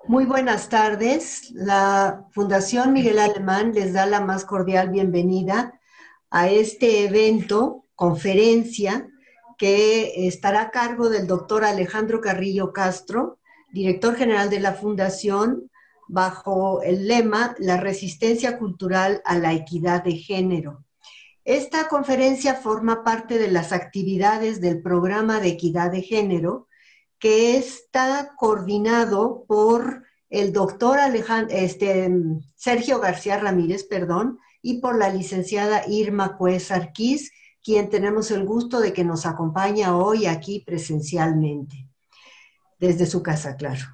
Muy buenas tardes. La Fundación Miguel Alemán les da la más cordial bienvenida a este evento, conferencia, que estará a cargo del doctor Alejandro Carrillo Castro, director general de la Fundación, bajo el lema La resistencia cultural a la equidad de género. Esta conferencia forma parte de las actividades del programa de equidad de género que está coordinado por el doctor Sergio García Ramírez, perdón, y por la licenciada Irma Cuez Arquiz, quien tenemos el gusto de que nos acompaña hoy aquí presencialmente, desde su casa, claro.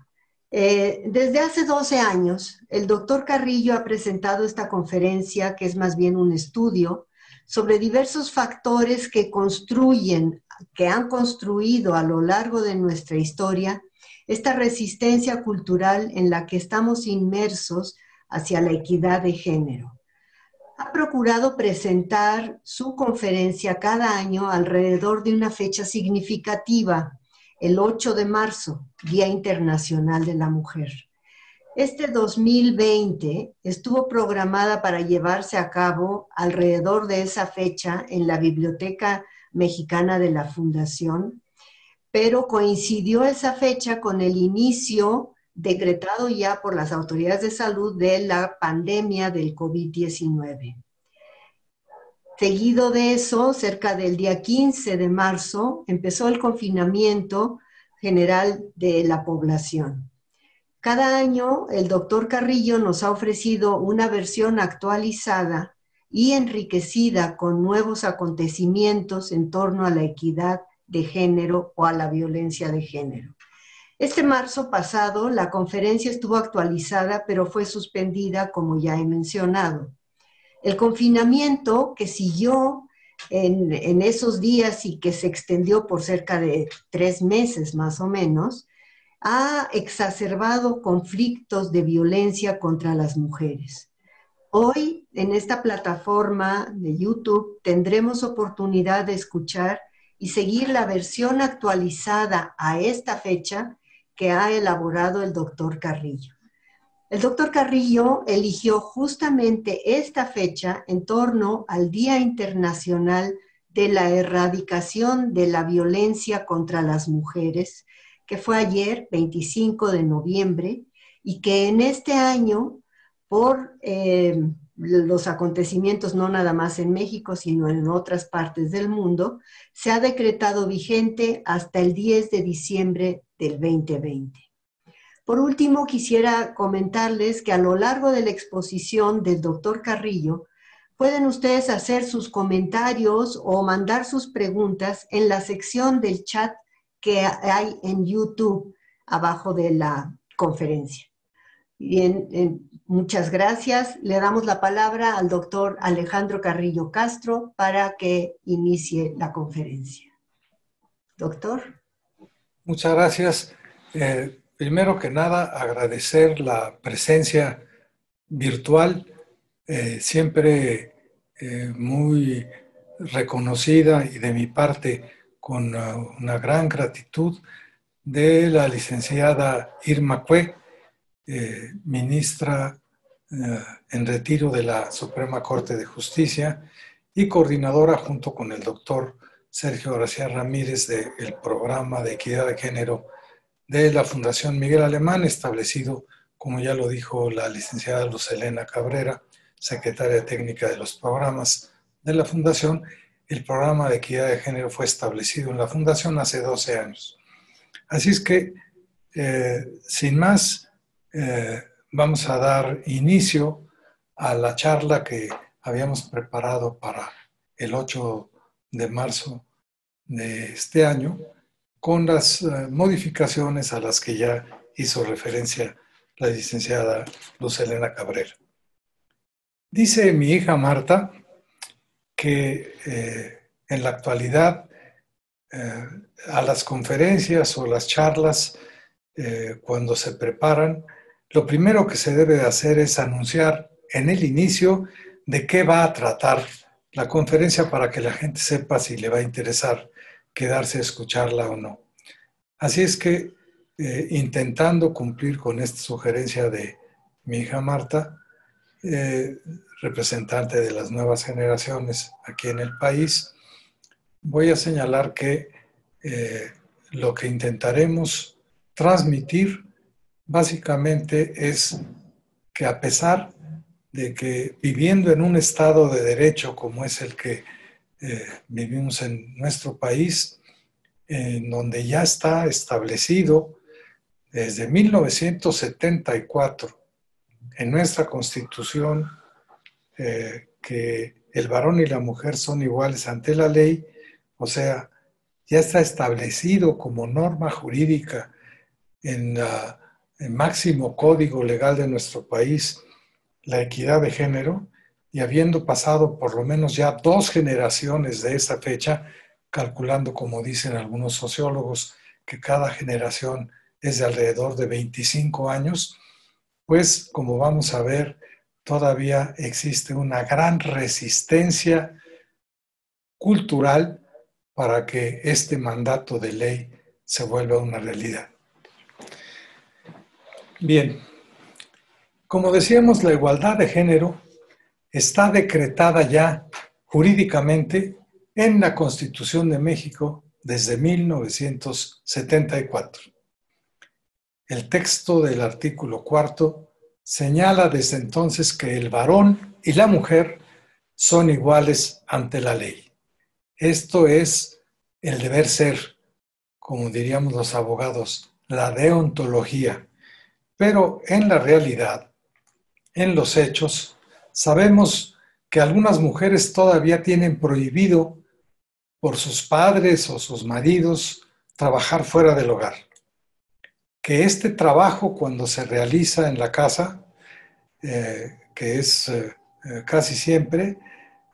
Desde hace 12 años, el doctor Carrillo ha presentado esta conferencia, que es más bien un estudio, sobre diversos factores que han construido a lo largo de nuestra historia esta resistencia cultural en la que estamos inmersos hacia la equidad de género. Ha procurado presentar su conferencia cada año alrededor de una fecha significativa, el 8 de marzo, Día Internacional de la Mujer. Este 2020 estuvo programada para llevarse a cabo alrededor de esa fecha en la Biblioteca Mexicana de la Fundación, pero coincidió esa fecha con el inicio decretado ya por las autoridades de salud de la pandemia del COVID-19. Seguido de eso, cerca del día 15 de marzo, empezó el confinamiento general de la población. Cada año, el doctor Carrillo nos ha ofrecido una versión actualizada y enriquecida con nuevos acontecimientos en torno a la equidad de género o a la violencia de género. Este marzo pasado, la conferencia estuvo actualizada, pero fue suspendida, como ya he mencionado. El confinamiento que siguió en esos días y que se extendió por cerca de 3 meses más o menos, ha exacerbado conflictos de violencia contra las mujeres. Hoy, en esta plataforma de YouTube, tendremos oportunidad de escuchar y seguir la versión actualizada a esta fecha que ha elaborado el doctor Carrillo. El doctor Carrillo eligió justamente esta fecha en torno al Día Internacional de la Erradicación de la Violencia contra las Mujeres, que fue ayer, 25 de noviembre, y que en este año, por los acontecimientos no nada más en México, sino en otras partes del mundo, se ha decretado vigente hasta el 10 de diciembre del 2020. Por último, quisiera comentarles que a lo largo de la exposición del doctor Carrillo, pueden ustedes hacer sus comentarios o mandar sus preguntas en la sección del chat que hay en YouTube abajo de la conferencia. Bien, muchas gracias. Le damos la palabra al doctor Alejandro Carrillo Castro para que inicie la conferencia. Doctor. Muchas gracias. Primero que nada, agradecer la presencia virtual, siempre muy reconocida y de mi parte con una gran gratitud de la licenciada Irma Cue, ministra en retiro de la Suprema Corte de Justicia y coordinadora junto con el doctor Sergio García Ramírez del programa de equidad de género de la Fundación Miguel Alemán, establecido, como ya lo dijo la licenciada Luz Helena Cabrera, secretaria técnica de los programas de la Fundación. El programa de equidad de género fue establecido en la Fundación hace 12 años. Así es que, sin más, vamos a dar inicio a la charla que habíamos preparado para el 8 de marzo de este año, con las modificaciones a las que ya hizo referencia la licenciada Luz Helena Cabrera. Dice mi hija Marta que en la actualidad a las conferencias o las charlas, cuando se preparan, lo primero que se debe de hacer es anunciar en el inicio de qué va a tratar la conferencia para que la gente sepa si le va a interesar quedarse a escucharla o no. Así es que intentando cumplir con esta sugerencia de mi hija Marta, representante de las nuevas generaciones aquí en el país, voy a señalar que lo que intentaremos transmitir básicamente es que, a pesar de que viviendo en un estado de derecho como es el que vivimos en nuestro país, en donde ya está establecido desde 1974 en nuestra Constitución que el varón y la mujer son iguales ante la ley, o sea, ya está establecido como norma jurídica en el máximo código legal de nuestro país la equidad de género, y habiendo pasado por lo menos ya 2 generaciones de esa fecha, calculando, como dicen algunos sociólogos, que cada generación es de alrededor de 25 años, pues como vamos a ver, todavía existe una gran resistencia cultural para que este mandato de ley se vuelva una realidad. Bien, como decíamos, la igualdad de género está decretada ya jurídicamente en la Constitución de México desde 1974. El texto del artículo 4 señala desde entonces que el varón y la mujer son iguales ante la ley. Esto es el deber ser, como diríamos los abogados, la deontología. Pero en la realidad, en los hechos, sabemos que algunas mujeres todavía tienen prohibido por sus padres o sus maridos trabajar fuera del hogar. Que este trabajo, cuando se realiza en la casa, que es casi siempre,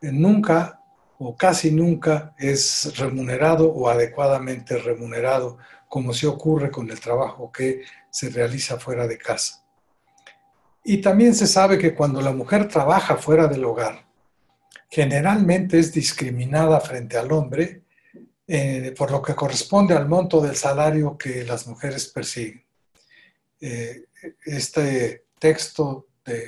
nunca o casi nunca es remunerado o adecuadamente remunerado, como sí ocurre con el trabajo que se realiza fuera de casa. Y también se sabe que cuando la mujer trabaja fuera del hogar, generalmente es discriminada frente al hombre por lo que corresponde al monto del salario que las mujeres persiguen. Este texto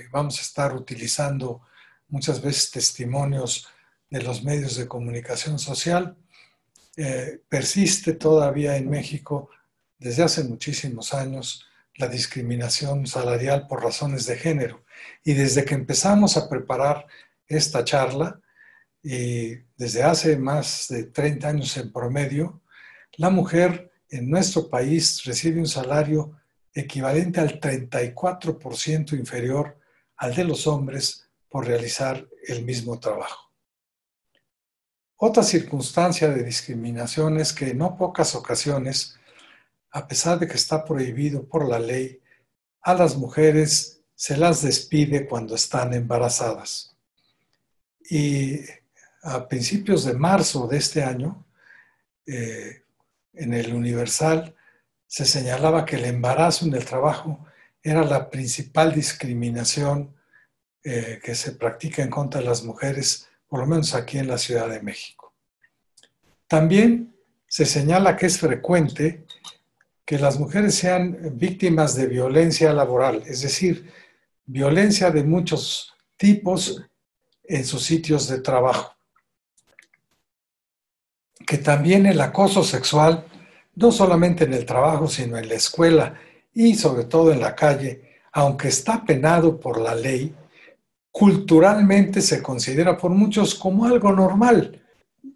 vamos a estar utilizando muchas veces testimonios de los medios de comunicación social. Persiste todavía en México desde hace muchísimos años la discriminación salarial por razones de género. Y desde que empezamos a preparar esta charla, y desde hace más de 30 años en promedio, la mujer en nuestro país recibe un salario equivalente al 34% inferior al de los hombres por realizar el mismo trabajo. Otra circunstancia de discriminación es que en no pocas ocasiones, a pesar de que está prohibido por la ley, a las mujeres se las despide cuando están embarazadas. Y a principios de marzo de este año, en el Universal, se señalaba que el embarazo en el trabajo era la principal discriminación que se practica en contra de las mujeres, por lo menos aquí en la Ciudad de México. También se señala que es frecuente que las mujeres sean víctimas de violencia laboral, es decir, violencia de muchos tipos en sus sitios de trabajo. Que también el acoso sexual, no solamente en el trabajo, sino en la escuela y sobre todo en la calle, aunque está penado por la ley, culturalmente se considera por muchos como algo normal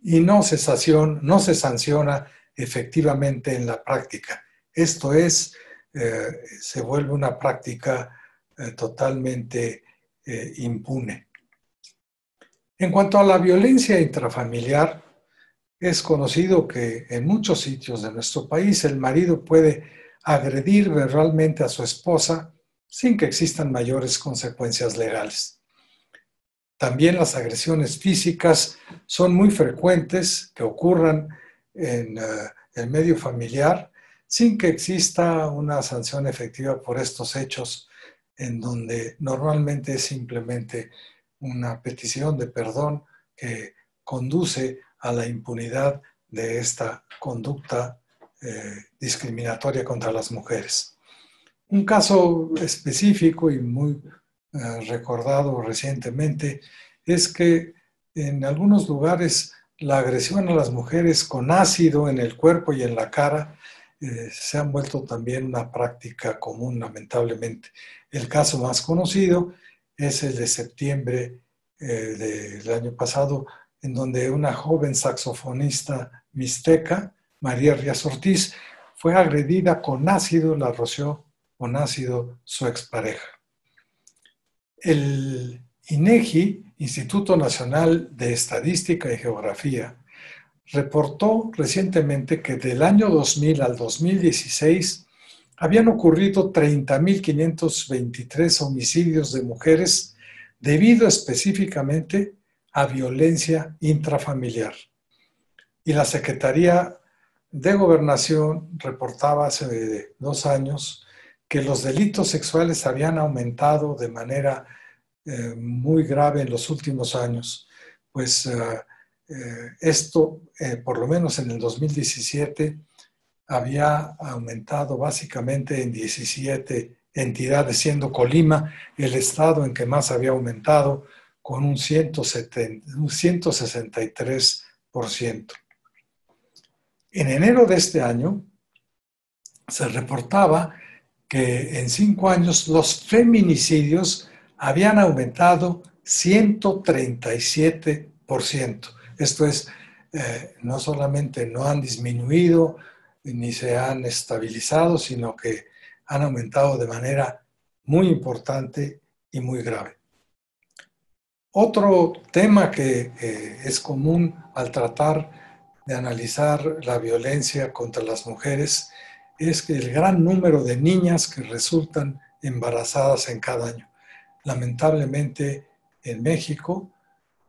y no se sanciona efectivamente en la práctica. Esto es, se vuelve una práctica totalmente impune. En cuanto a la violencia intrafamiliar, es conocido que en muchos sitios de nuestro país el marido puede agredir verbalmente a su esposa sin que existan mayores consecuencias legales. También las agresiones físicas son muy frecuentes que ocurran en el medio familiar sin que exista una sanción efectiva por estos hechos, en donde normalmente es simplemente una petición de perdón que conduce a la impunidad de esta conducta discriminatoria contra las mujeres. Un caso específico y muy recordado recientemente es que en algunos lugares la agresión a las mujeres con ácido en el cuerpo y en la cara se han vuelto también una práctica común, lamentablemente. El caso más conocido es el de septiembre del año pasado, en donde una joven saxofonista mixteca, María Rías Ortiz, fue agredida con ácido, la roció con ácido su expareja. El INEGI, Instituto Nacional de Estadística y Geografía, reportó recientemente que del año 2000 al 2016 habían ocurrido 30.523 homicidios de mujeres debido específicamente a violencia intrafamiliar. Y la Secretaría de Gobernación reportaba hace 2 años que los delitos sexuales habían aumentado de manera muy grave en los últimos años. Pues esto, por lo menos en el 2017, había aumentado básicamente en 17 entidades, siendo Colima el estado en que más había aumentado, con un 163%. En enero de este año se reportaba que en 5 años los feminicidios habían aumentado 137%. Esto es, no solamente no han disminuido ni se han estabilizado, sino que han aumentado de manera muy importante y muy grave. Otro tema que es común al tratar de analizar la violencia contra las mujeres es que el gran número de niñas que resultan embarazadas en cada año. Lamentablemente, en México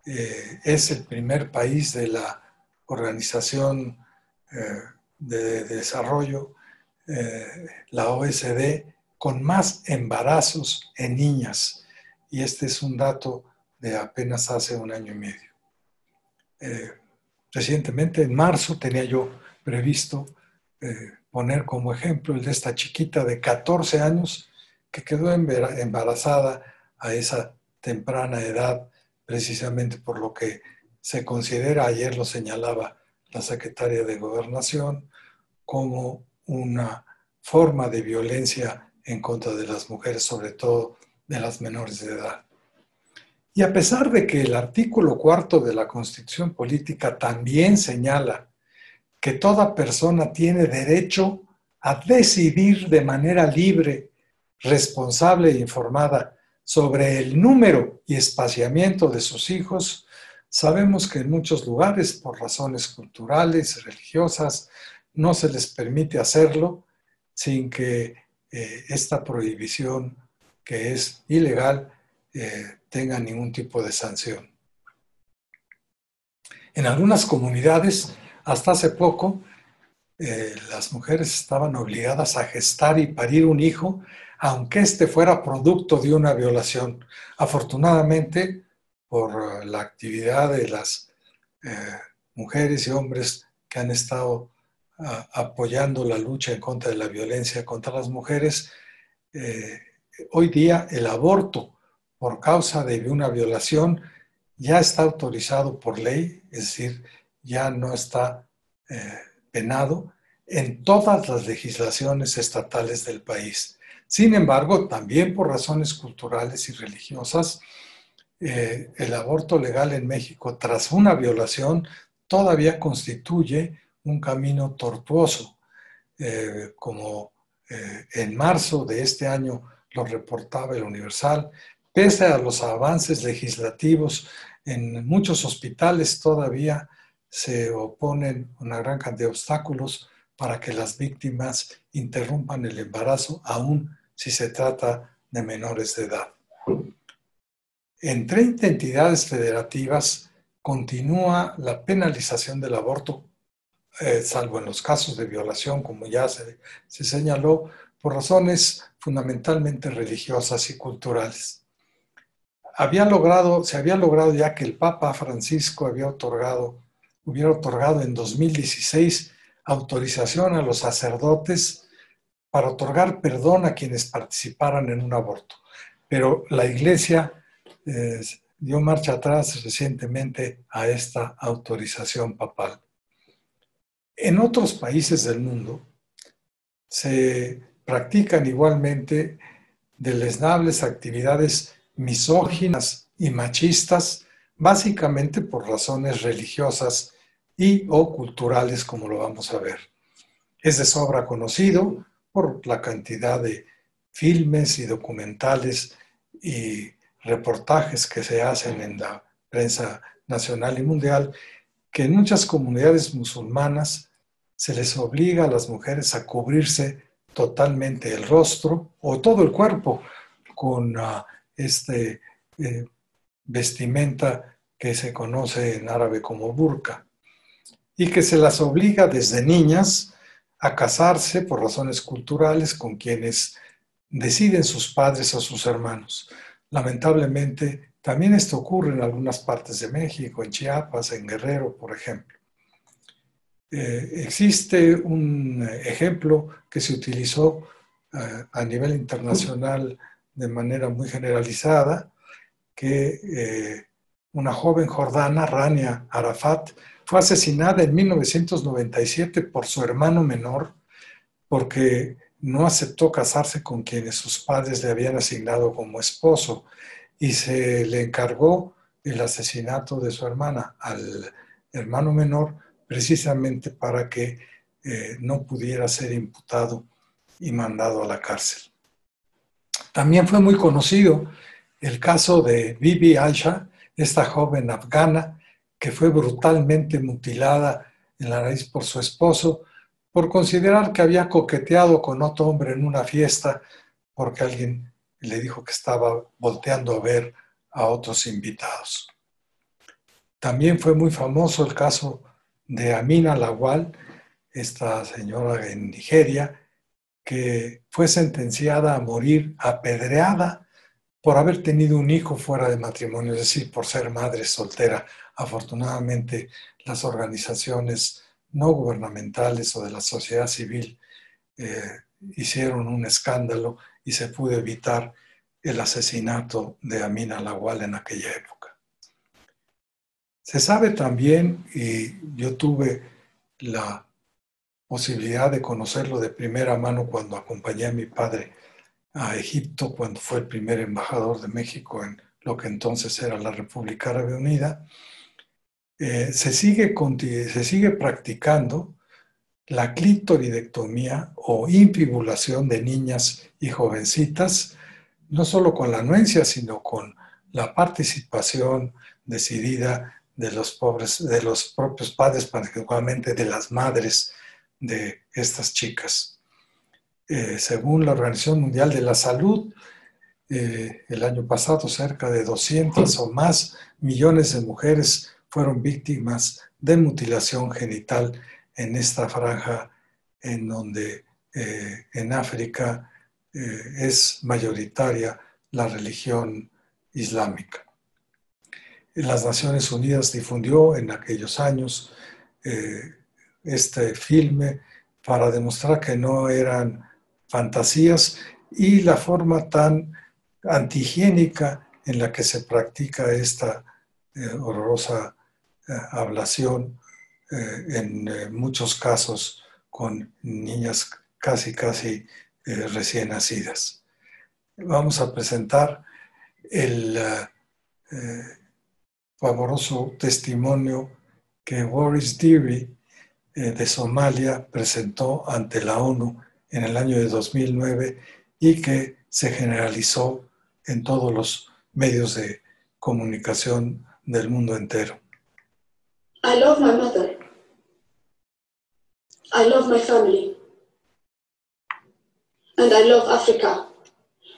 es el primer país de la Organización de Desarrollo, la OSD, con más embarazos en niñas. Y este es un dato de apenas hace 1 año y medio. Recientemente, en marzo, tenía yo previsto poner como ejemplo el de esta chiquita de 14 años que quedó embarazada a esa temprana edad, precisamente por lo que se considera, ayer lo señalaba la secretaria de Gobernación, como una forma de violencia en contra de las mujeres, sobre todo de las menores de edad. Y a pesar de que el artículo 4 de la Constitución Política también señala que toda persona tiene derecho a decidir de manera libre, responsable e informada sobre el número y espaciamiento de sus hijos, sabemos que en muchos lugares, por razones culturales, religiosas, no se les permite hacerlo sin que esta prohibición, que es ilegal, tenga ningún tipo de sanción. En algunas comunidades, hasta hace poco, las mujeres estaban obligadas a gestar y parir un hijo, aunque éste fuera producto de una violación. Afortunadamente, por la actividad de las mujeres y hombres que han estado apoyando la lucha en contra de la violencia contra las mujeres, hoy día el aborto por causa de una violación ya está autorizado por ley, es decir, ya no está penado en todas las legislaciones estatales del país. Sin embargo, también por razones culturales y religiosas, el aborto legal en México tras una violación todavía constituye un camino tortuoso. Como en marzo de este año lo reportaba el Universal, pese a los avances legislativos, en muchos hospitales todavía se oponen una gran cantidad de obstáculos para que las víctimas interrumpan el embarazo, aun si se trata de menores de edad. En 30 entidades federativas continúa la penalización del aborto, salvo en los casos de violación, como ya se señaló, por razones fundamentalmente religiosas y culturales. Se había logrado ya que el Papa Francisco hubiera otorgado en 2016 autorización a los sacerdotes para otorgar perdón a quienes participaran en un aborto. Pero la Iglesia dio marcha atrás recientemente a esta autorización papal. En otros países del mundo se practican igualmente deleznables actividades misóginas y machistas, básicamente por razones religiosas y o culturales, como lo vamos a ver. Es de sobra conocido por la cantidad de filmes y documentales y reportajes que se hacen en la prensa nacional y mundial, que en muchas comunidades musulmanas se les obliga a las mujeres a cubrirse totalmente el rostro o todo el cuerpo con vestimenta que se conoce en árabe como burka, y que se las obliga desde niñas a casarse por razones culturales con quienes deciden sus padres o sus hermanos. Lamentablemente, también esto ocurre en algunas partes de México, en Chiapas, en Guerrero, por ejemplo. Existe un ejemplo que se utilizó a nivel internacional de manera muy generalizada, que una joven jordana, Rania Arafat, fue asesinada en 1997 por su hermano menor porque no aceptó casarse con quienes sus padres le habían asignado como esposo, y se le encargó el asesinato de su hermana al hermano menor precisamente para que no pudiera ser imputado y mandado a la cárcel. También fue muy conocido el caso de Bibi Aisha, esta joven afgana que fue brutalmente mutilada en la nariz por su esposo por considerar que había coqueteado con otro hombre en una fiesta porque alguien le dijo que estaba volteando a ver a otros invitados. También fue muy famoso el caso de Amina Lawal, esta señora en Nigeria, que fue sentenciada a morir apedreada por haber tenido un hijo fuera de matrimonio, es decir, por ser madre soltera. Afortunadamente, las organizaciones no gubernamentales o de la sociedad civil hicieron un escándalo y se pudo evitar el asesinato de Amina Lawal en aquella época. Se sabe también, y yo tuve la posibilidad de conocerlo de primera mano cuando acompañé a mi padre a Egipto, cuando fue el primer embajador de México en lo que entonces era la República Árabe Unida, se sigue practicando la clitoridectomía o infibulación de niñas y jovencitas, no solo con la anuencia, sino con la participación decidida de los propios padres, particularmente de las madres de estas chicas. Según la Organización Mundial de la Salud, el año pasado cerca de 200 o más millones de mujeres fueron víctimas de mutilación genital en esta franja en donde en África es mayoritaria la religión islámica. Las Naciones Unidas difundió en aquellos años este filme para demostrar que no eran fantasías y la forma tan antihigiénica en la que se practica esta horrorosa ablación en muchos casos con niñas casi recién nacidas. Vamos a presentar el pavoroso testimonio que Boris Deary de Somalia presentó ante la ONU en el año de 2009 y que se generalizó en todos los medios de comunicación del mundo entero. I love my mother. I love my family. And I love Africa.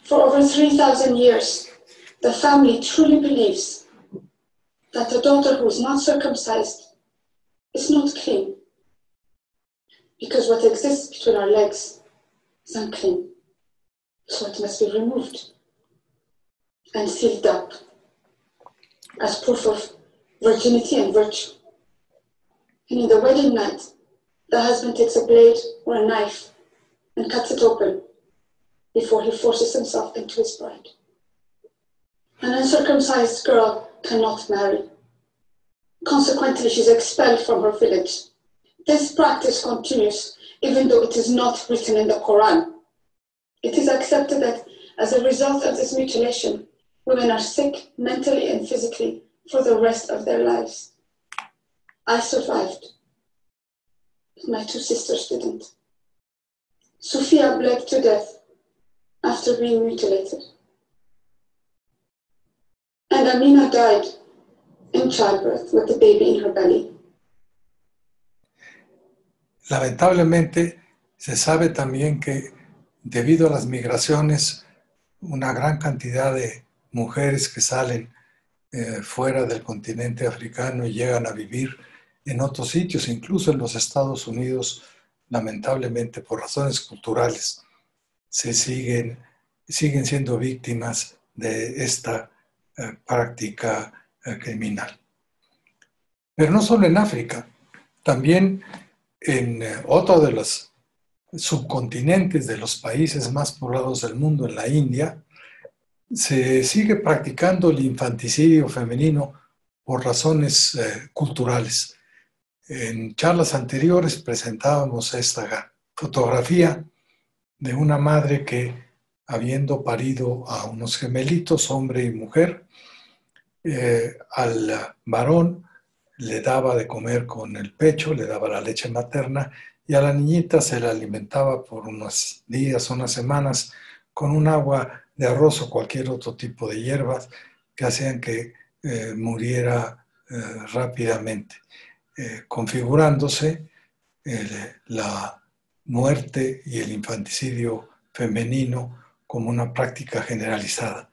For over 3,000 years, the family truly believes that a daughter who is not circumcised is not clean. Because what exists between our legs is unclean. So it must be removed and sealed up as proof of virginity and virtue. And in the wedding night, The husband takes a blade or a knife and cuts it open before he forces himself into his bride. An uncircumcised girl cannot marry. Consequently, she's expelled from her village. This practice continues even though it is not written in the Quran. It is accepted that as a result of this mutilation, women are sick mentally and physically for the rest of their lives. I survived, but my two sisters didn't. Sophia bled to death after being mutilated. And Amina died in childbirth with the baby in her belly. Lamentablemente, se sabe también que debido a las migraciones, una gran cantidad de mujeres que salen fuera del continente africano y llegan a vivir en otros sitios, incluso en los Estados Unidos, lamentablemente por razones culturales, siguen siendo víctimas de esta práctica criminal. Pero no solo en África, también en otro de los subcontinentes de los países más poblados del mundo, en la India, se sigue practicando el infanticidio femenino por razones culturales. En charlas anteriores presentábamos esta fotografía de una madre que, habiendo parido a unos gemelitos, hombre y mujer, al varón le daba de comer con el pecho, le daba la leche materna, y a la niñita se la alimentaba por unos días, unas semanas, con un agua de arroz o cualquier otro tipo de hierbas que hacían que muriera rápidamente, configurándose la muerte y el infanticidio femenino como una práctica generalizada.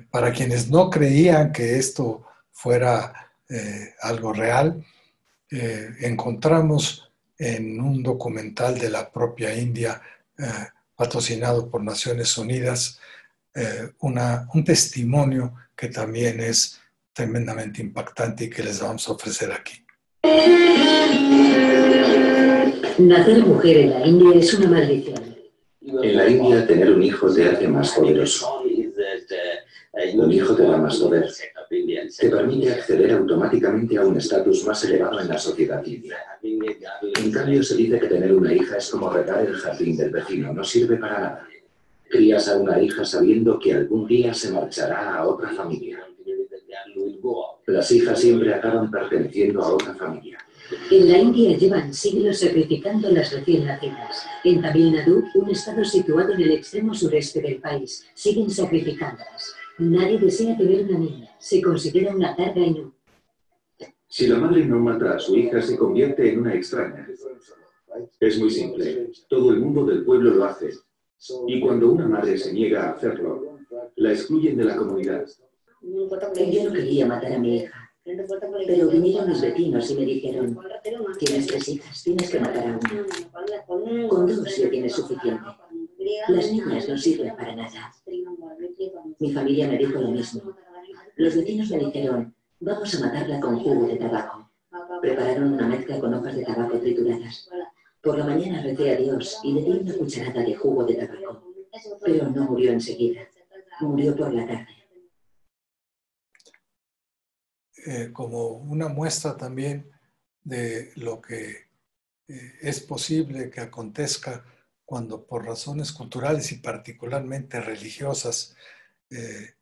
Para quienes no creían que esto fuera algo real, encontramos en un documental de la propia India, patrocinado por Naciones Unidas, un testimonio que también es tremendamente impactante y que les vamos a ofrecer aquí. Nacer mujer en la India es una maldición. En la India, tener un hijo te hace más poderoso. Un hijo te da más poder. Te permite acceder automáticamente a un estatus más elevado en la sociedad india. En cambio, se dice que tener una hija es como regar el jardín del vecino, no sirve para nada. Crías a una hija sabiendo que algún día se marchará a otra familia. Las hijas siempre acaban perteneciendo a otra familia. En la India llevan siglos sacrificando a las recién nacidas. En Tamil Nadu, un estado situado en el extremo sureste del país, siguen sacrificándolas. Nadie desea tener una niña. Se considera una carga inútil. Si la madre no mata a su hija, se convierte en una extraña. Es muy simple. Todo el mundo del pueblo lo hace. Y cuando una madre se niega a hacerlo, la excluyen de la comunidad. Yo no quería matar a mi hija. Pero vinieron mis vecinos y me dijeron: tienes 3 hijas, tienes que matar a una. Con 2 ya tienes suficiente. Las niñas no sirven para nada. Mi familia me dijo lo mismo. Los vecinos me dijeron: vamos a matarla con jugo de tabaco. Prepararon una mezcla con hojas de tabaco trituradas. Por la mañana recé a Dios y le di una cucharada de jugo de tabaco. Pero no murió enseguida. Murió por la tarde. Como una muestra también de lo que es posible que acontezca cuando por razones culturales y particularmente religiosas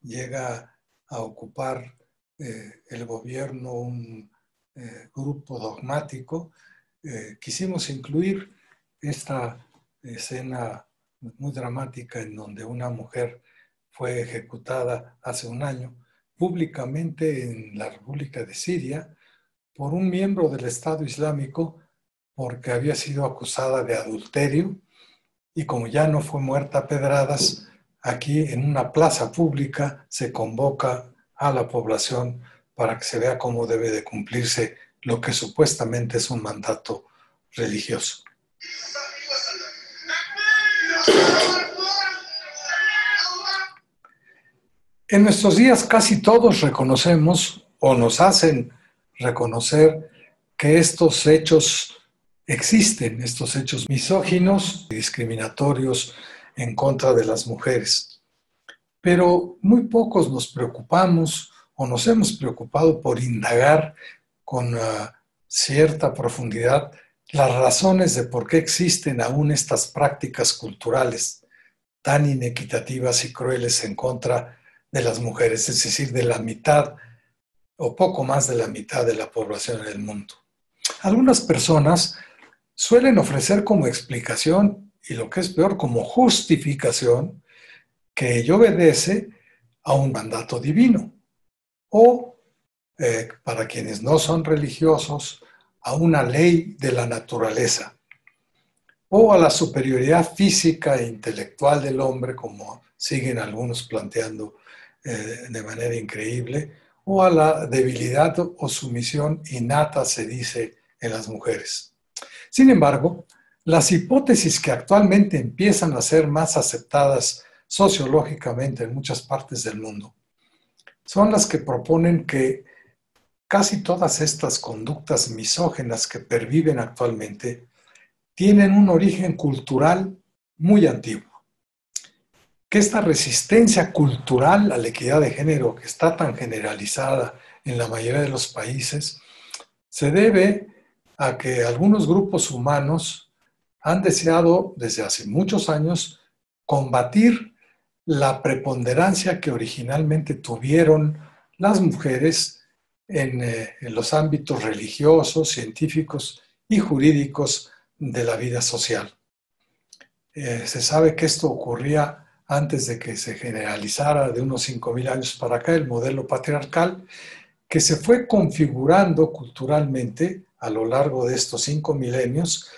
llega a ocupar el gobierno un grupo dogmático, quisimos incluir esta escena muy dramática en donde una mujer fue ejecutada hace un año públicamente en la República de Siria por un miembro del Estado Islámico porque había sido acusada de adulterio, y como ya no fue muerta a pedradas, aquí en una plaza pública se convoca a la población para que se vea cómo debe de cumplirse lo que supuestamente es un mandato religioso. En nuestros días casi todos reconocemos o nos hacen reconocer que estos hechos existen estos hechos misóginos y discriminatorios en contra de las mujeres. Pero muy pocos nos preocupamos o nos hemos preocupado por indagar con cierta profundidad las razones de por qué existen aún estas prácticas culturales tan inequitativas y crueles en contra de las mujeres, es decir, de la mitad o poco más de la mitad de la población en el mundo. Algunas personas suelen ofrecer como explicación, y lo que es peor, como justificación, que ello obedece a un mandato divino, o, para quienes no son religiosos, a una ley de la naturaleza, o a la superioridad física e intelectual del hombre, como siguen algunos planteando de manera increíble, o a la debilidad o sumisión innata, se dice, en las mujeres. Sin embargo, las hipótesis que actualmente empiezan a ser más aceptadas sociológicamente en muchas partes del mundo son las que proponen que casi todas estas conductas misóginas que perviven actualmente tienen un origen cultural muy antiguo. Que esta resistencia cultural a la equidad de género, que está tan generalizada en la mayoría de los países, se debe a que algunos grupos humanos han deseado desde hace muchos años combatir la preponderancia que originalmente tuvieron las mujeres en los ámbitos religiosos, científicos y jurídicos de la vida social. Se sabe que esto ocurría antes de que se generalizara de unos 5.000 años para acá el modelo patriarcal, que se fue configurando culturalmente a lo largo de estos 5 milenios,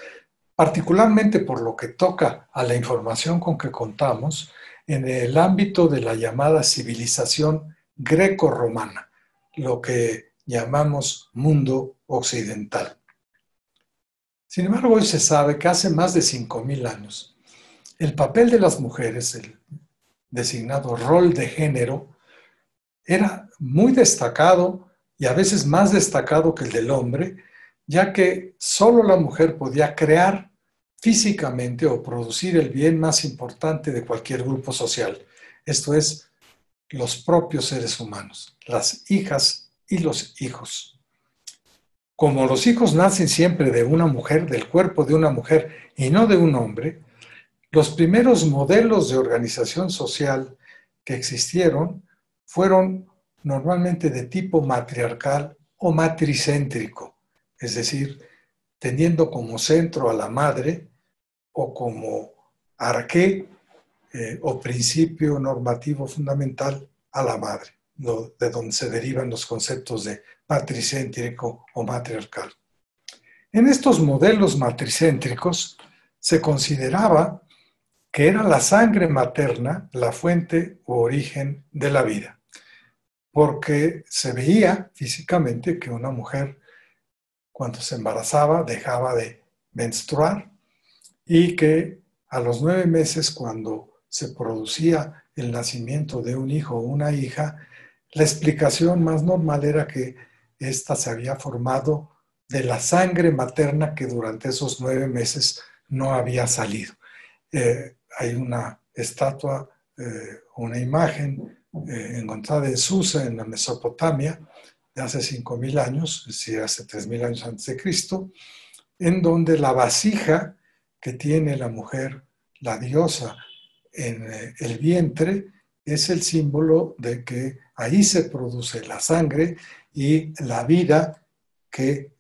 particularmente por lo que toca a la información con que contamos, en el ámbito de la llamada civilización greco-romana, lo que llamamos mundo occidental. Sin embargo, hoy se sabe que hace más de 5.000 años, el papel de las mujeres, el designado rol de género, era muy destacado y a veces más destacado que el del hombre, ya que solo la mujer podía crear físicamente o producir el bien más importante de cualquier grupo social. Esto es, los propios seres humanos, las hijas y los hijos. Como los hijos nacen siempre de una mujer, del cuerpo de una mujer y no de un hombre, los primeros modelos de organización social que existieron fueron normalmente de tipo matriarcal o matricéntrico, es decir, teniendo como centro a la madre o como arqué o principio normativo fundamental a la madre, de donde se derivan los conceptos de matricéntrico o matriarcal. En estos modelos matricéntricos se consideraba que era la sangre materna la fuente u origen de la vida, porque se veía físicamente que una mujer cuando se embarazaba dejaba de menstruar y que a los 9 meses, cuando se producía el nacimiento de un hijo o una hija, la explicación más normal era que ésta se había formado de la sangre materna que durante esos 9 meses no había salido. Hay una estatua, una imagen encontrada en Susa, en la Mesopotamia, de hace 5.000 años, es decir, hace 3.000 años antes de Cristo, en donde la vasija que tiene la mujer, la diosa, en el vientre, es el símbolo de que ahí se produce la sangre y la vida que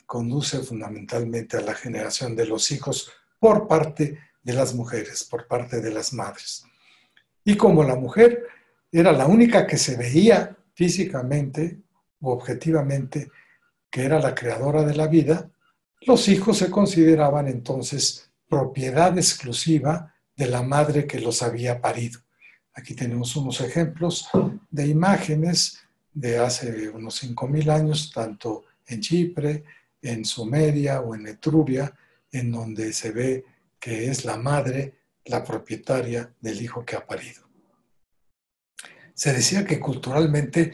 conduce fundamentalmente a la generación de los hijos por parte de las mujeres, por parte de las madres. Y como la mujer era la única que se veía físicamente o objetivamente que era la creadora de la vida, los hijos se consideraban entonces propiedad exclusiva de la madre que los había parido. Aquí tenemos unos ejemplos de imágenes de hace unos 5.000 años, tanto en Chipre, en Sumeria o en Etruria, en donde se ve que es la madre la propietaria del hijo que ha parido. Se decía que culturalmente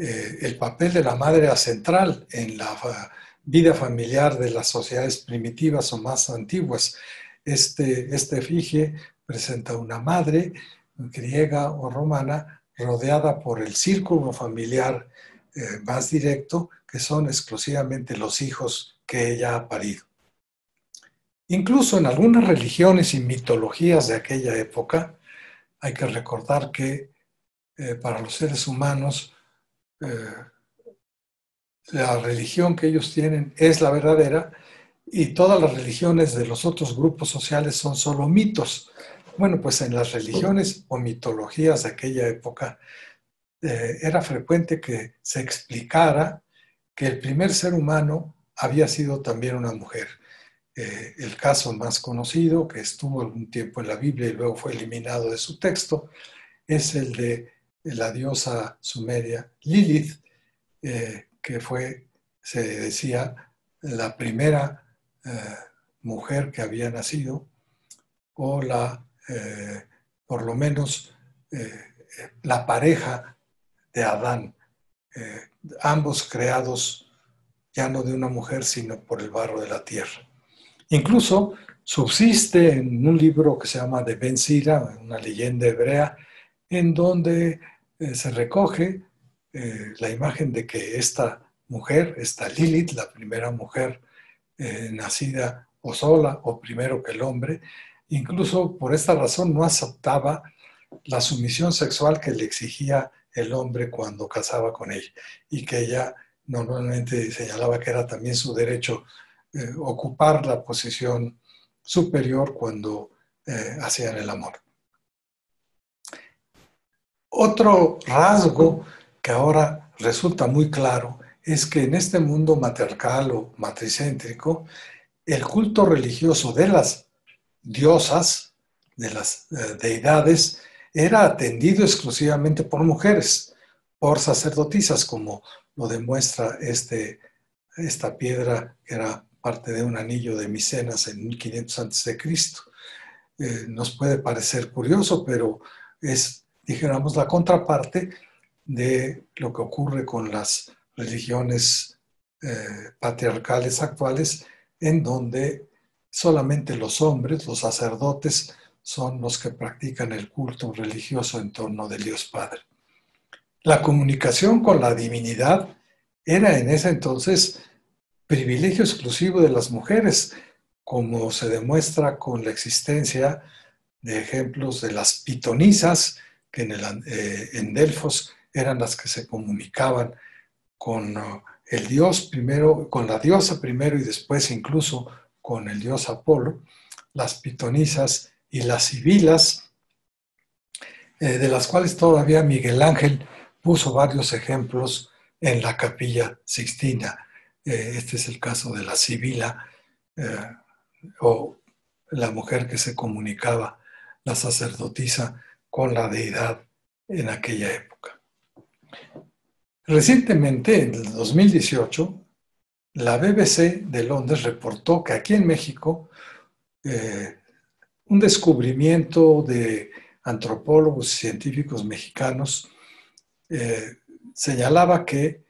el papel de la madre era central en la vida familiar de las sociedades primitivas o más antiguas. Este efigie presenta una madre griega o romana rodeada por el círculo familiar más directo, que son exclusivamente los hijos que ella ha parido. Incluso en algunas religiones y mitologías de aquella época, hay que recordar que para los seres humanos la religión que ellos tienen es la verdadera y todas las religiones de los otros grupos sociales son solo mitos. Bueno, pues en las religiones o mitologías de aquella época era frecuente que se explicara que el primer ser humano había sido también una mujer. El caso más conocido, que estuvo algún tiempo en la Biblia y luego fue eliminado de su texto, es el de la diosa sumeria Lilith, que fue, se decía, la primera mujer que había nacido, o por lo menos la pareja de Adán, ambos creados ya no de una mujer, sino por el barro de la tierra. Incluso subsiste en un libro que se llama de Ben Sira, una leyenda hebrea, en donde se recoge la imagen de que esta mujer, esta Lilith, la primera mujer nacida o sola o primero que el hombre, incluso por esta razón no aceptaba la sumisión sexual que le exigía el hombre cuando casaba con ella, y que ella normalmente señalaba que era también su derecho ocupar la posición superior cuando hacían el amor. Otro rasgo que ahora resulta muy claro es que en este mundo matriarcal o matricéntrico, el culto religioso de las diosas, de las deidades, era atendido exclusivamente por mujeres, por sacerdotisas, como lo demuestra esta piedra que era parte de un anillo de Micenas en 1500 a.C. Nos puede parecer curioso, pero es, dijéramos, la contraparte de lo que ocurre con las religiones patriarcales actuales, en donde solamente los hombres, los sacerdotes, son los que practican el culto religioso en torno del Dios Padre. La comunicación con la divinidad era en ese entonces privilegio exclusivo de las mujeres, como se demuestra con la existencia de ejemplos de las pitonisas, que en Delfos eran las que se comunicaban con el dios primero, con la diosa primero y después incluso con el dios Apolo, las pitonisas y las sibilas, de las cuales todavía Miguel Ángel puso varios ejemplos en la Capilla Sixtina. Este es el caso de la sibila, o la mujer que se comunicaba, la sacerdotisa, con la deidad en aquella época. Recientemente, en el 2018, la BBC de Londres reportó que aquí en México un descubrimiento de antropólogos y científicos mexicanos señalaba que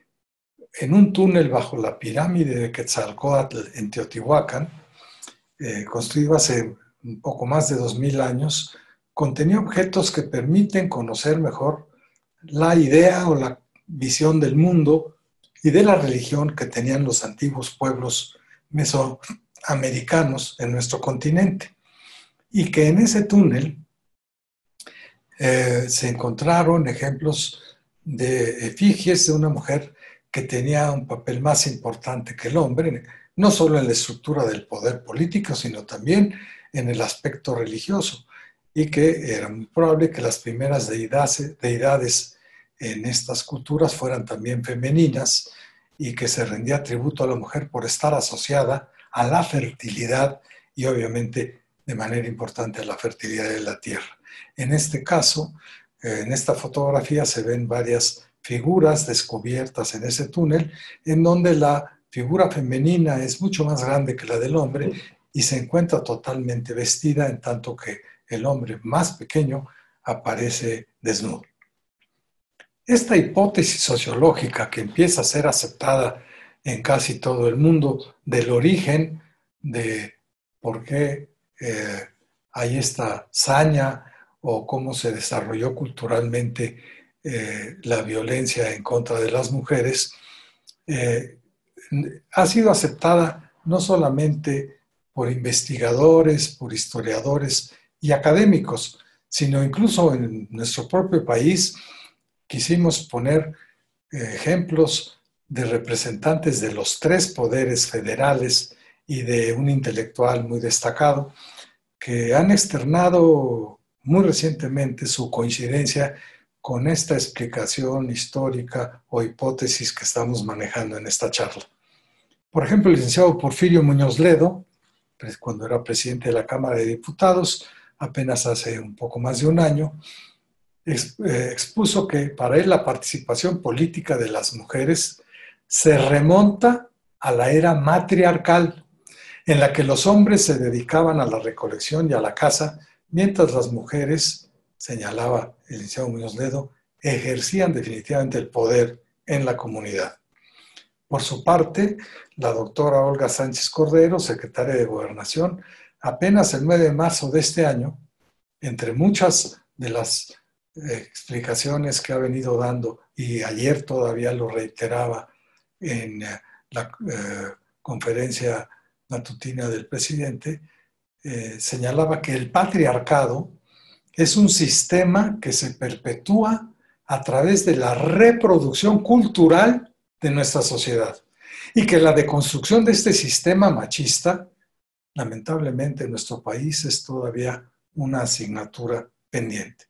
en un túnel bajo la pirámide de Quetzalcóatl en Teotihuacán, construido hace un poco más de 2000 años, contenía objetos que permiten conocer mejor la idea o la visión del mundo y de la religión que tenían los antiguos pueblos mesoamericanos en nuestro continente. Y que en ese túnel se encontraron ejemplos de efigies de una mujer que tenía un papel más importante que el hombre, no solo en la estructura del poder político, sino también en el aspecto religioso, y que era muy probable que las primeras deidades en estas culturas fueran también femeninas, y que se rendía tributo a la mujer por estar asociada a la fertilidad y obviamente de manera importante a la fertilidad de la tierra. En este caso, en esta fotografía se ven varias figuras descubiertas en ese túnel, en donde la figura femenina es mucho más grande que la del hombre y se encuentra totalmente vestida, en tanto que el hombre más pequeño aparece desnudo. Esta hipótesis sociológica que empieza a ser aceptada en casi todo el mundo del origen de por qué hay esta saña o cómo se desarrolló culturalmente la violencia en contra de las mujeres, ha sido aceptada no solamente por investigadores, por historiadores y académicos, sino incluso en nuestro propio país. Quisimos poner ejemplos de representantes de los 3 poderes federales y de un intelectual muy destacado que han externado muy recientemente su coincidencia con esta explicación histórica o hipótesis que estamos manejando en esta charla. Por ejemplo, el licenciado Porfirio Muñoz Ledo, cuando era presidente de la Cámara de Diputados, apenas hace un poco más de un año, expuso que para él la participación política de las mujeres se remonta a la era matriarcal, en la que los hombres se dedicaban a la recolección y a la caza, mientras las mujeres, señalaba el licenciado Muñoz Ledo, ejercían definitivamente el poder en la comunidad. Por su parte, la doctora Olga Sánchez Cordero, secretaria de Gobernación, apenas el 9 de marzo de este año, entre muchas de las explicaciones que ha venido dando, y ayer todavía lo reiteraba en la conferencia matutina del presidente, señalaba que el patriarcado es un sistema que se perpetúa a través de la reproducción cultural de nuestra sociedad y que la deconstrucción de este sistema machista, lamentablemente en nuestro país, es todavía una asignatura pendiente.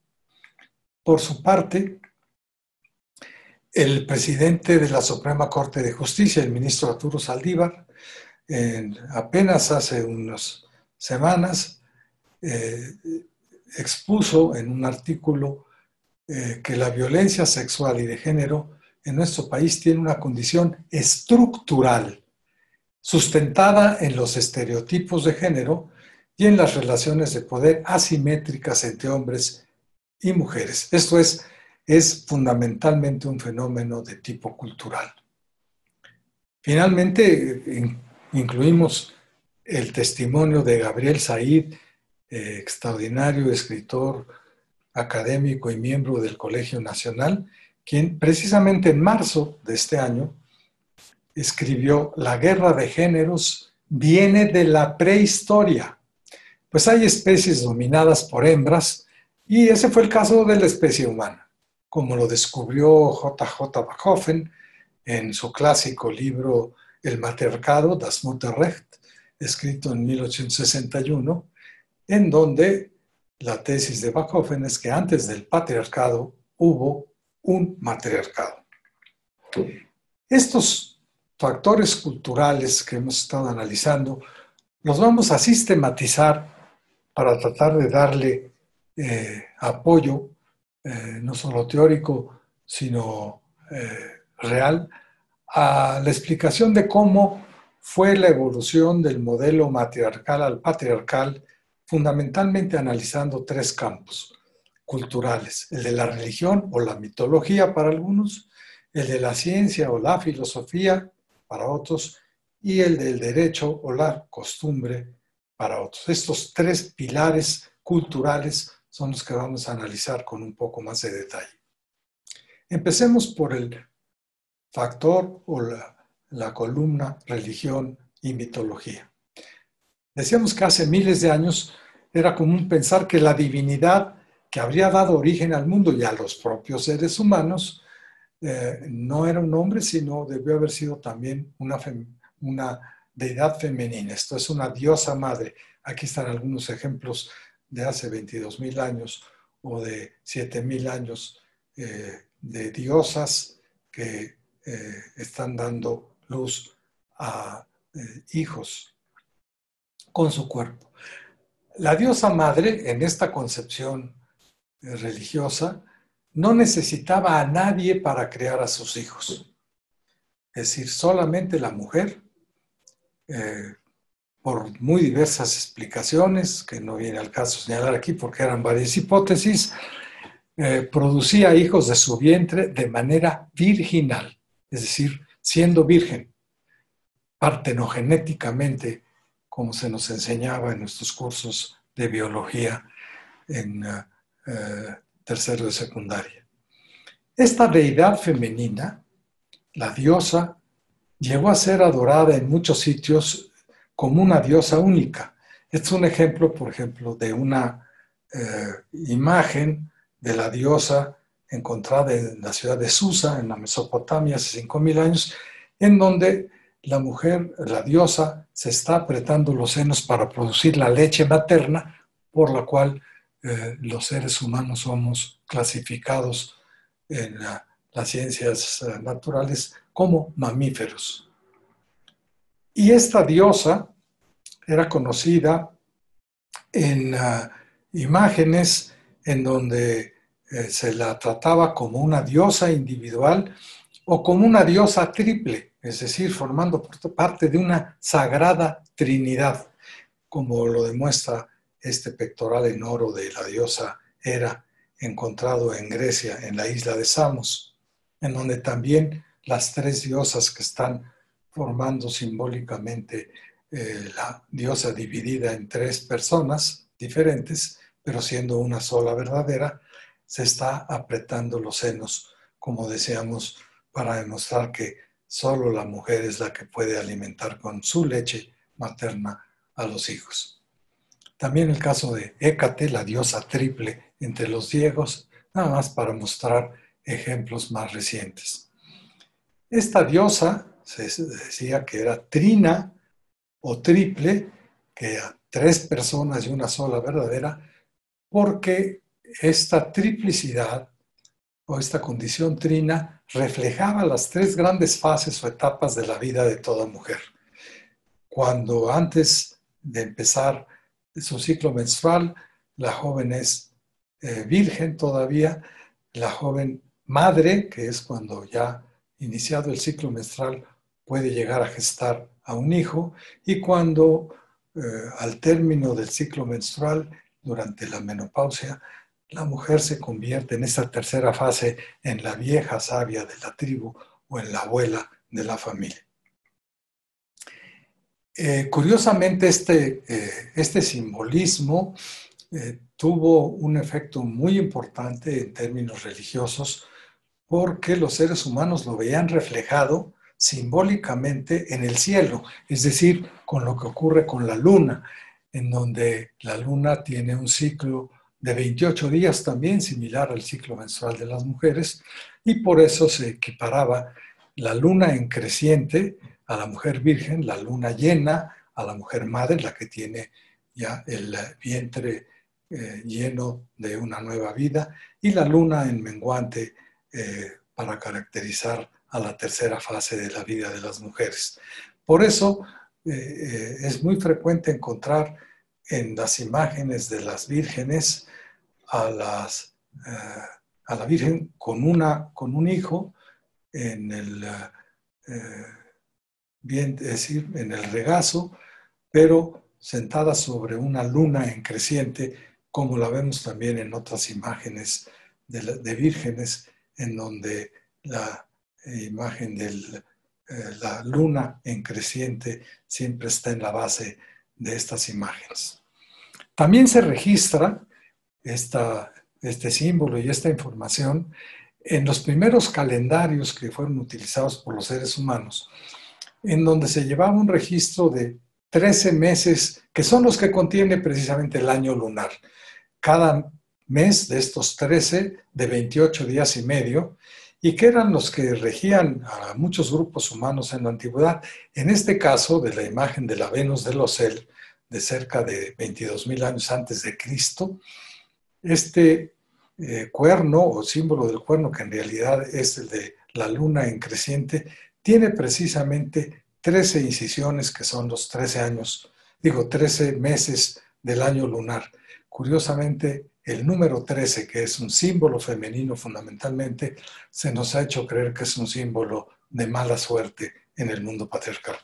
Por su parte, el presidente de la Suprema Corte de Justicia, el ministro Arturo Saldívar, apenas hace unas semanas, expuso en un artículo que la violencia sexual y de género en nuestro país tiene una condición estructural, sustentada en los estereotipos de género y en las relaciones de poder asimétricas entre hombres y mujeres. Esto es fundamentalmente un fenómeno de tipo cultural. Finalmente, incluimos el testimonio de Gabriel Said, extraordinario escritor, académico y miembro del Colegio Nacional, quien precisamente en marzo de este año escribió: La guerra de géneros viene de la prehistoria, pues hay especies dominadas por hembras y ese fue el caso de la especie humana, como lo descubrió J.J. Bachofen en su clásico libro El matriarcado, Das Mutterrecht, escrito en 1861, en donde la tesis de Bachofen es que antes del patriarcado hubo un matriarcado. Estos factores culturales que hemos estado analizando los vamos a sistematizar para tratar de darle apoyo, no solo teórico, sino real, a la explicación de cómo fue la evolución del modelo matriarcal al patriarcal, fundamentalmente analizando 3 campos culturales: el de la religión o la mitología para algunos, el de la ciencia o la filosofía para otros, y el del derecho o la costumbre para otros. Estos 3 pilares culturales son los que vamos a analizar con un poco más de detalle. Empecemos por el factor o la columna religión y mitología. Decíamos que hace miles de años era común pensar que la divinidad que habría dado origen al mundo y a los propios seres humanos no era un hombre, sino debió haber sido también una deidad femenina. Esto es una diosa madre. Aquí están algunos ejemplos de hace 22,000 años o de 7,000 años de diosas que están dando luz a hijos con su cuerpo. La diosa madre, en esta concepción religiosa, no necesitaba a nadie para crear a sus hijos. Es decir, solamente la mujer, por muy diversas explicaciones, que no viene al caso señalar aquí porque eran varias hipótesis, producía hijos de su vientre de manera virginal, es decir, siendo virgen, partenogenéticamente, como se nos enseñaba en nuestros cursos de biología en tercero de secundaria. Esta deidad femenina, la diosa, llegó a ser adorada en muchos sitios como una diosa única. Este es un ejemplo, por ejemplo, de una imagen de la diosa encontrada en la ciudad de Susa, en la Mesopotamia, hace 5000 años, en donde la mujer, la diosa, se está apretando los senos para producir la leche materna, por la cual los seres humanos somos clasificados en las ciencias naturales como mamíferos. Y esta diosa era conocida en imágenes en donde se la trataba como una diosa individual o como una diosa triple, es decir, formando parte de una sagrada trinidad, como lo demuestra este pectoral en oro de la diosa Hera, encontrado en Grecia, en la isla de Samos, en donde también las tres diosas que están formando simbólicamente la diosa dividida en tres personas diferentes, pero siendo una sola verdadera, se está apretando los senos, como decíamos, para demostrar que solo la mujer es la que puede alimentar con su leche materna a los hijos. También el caso de Hécate, la diosa triple entre los griegos, nada más para mostrar ejemplos más recientes. Esta diosa se decía que era trina o triple, que a tres personas y una sola verdadera, porque esta triplicidad o esta condición trina reflejaba las tres grandes fases o etapas de la vida de toda mujer. Cuando antes de empezar su ciclo menstrual, la joven es virgen todavía, la joven madre, que es cuando ya iniciado el ciclo menstrual puede llegar a gestar a un hijo, y cuando al término del ciclo menstrual, durante la menopausia, la mujer se convierte en esta tercera fase en la vieja sabia de la tribu o en la abuela de la familia. Curiosamente, este simbolismo tuvo un efecto muy importante en términos religiosos, porque los seres humanos lo veían reflejado simbólicamente en el cielo, es decir, con lo que ocurre con la luna, en donde la luna tiene un ciclo de 28 días también, similar al ciclo menstrual de las mujeres, y por eso se equiparaba la luna en creciente a la mujer virgen, la luna llena a la mujer madre, la que tiene ya el vientre lleno de una nueva vida, y la luna en menguante para caracterizar a la tercera fase de la vida de las mujeres. Por eso es muy frecuente encontrar en las imágenes de las vírgenes a la Virgen con un hijo en el es decir, en el regazo, pero sentada sobre una luna en creciente, como la vemos también en otras imágenes de vírgenes, en donde la imagen de la luna en creciente siempre está en la base de estas imágenes. También se registra este símbolo y esta información en los primeros calendarios que fueron utilizados por los seres humanos, en donde se llevaba un registro de 13 meses, que son los que contiene precisamente el año lunar. Cada mes de estos 13, de 28 días y medio, y que eran los que regían a muchos grupos humanos en la antigüedad. En este caso, de la imagen de la Venus de Losel, de cerca de 22.000 años antes de Cristo, este cuerno o símbolo del cuerno, que en realidad es el de la luna en creciente, tiene precisamente 13 incisiones, que son los 13 meses del año lunar. Curiosamente, el número 13, que es un símbolo femenino fundamentalmente, se nos ha hecho creer que es un símbolo de mala suerte en el mundo patriarcal.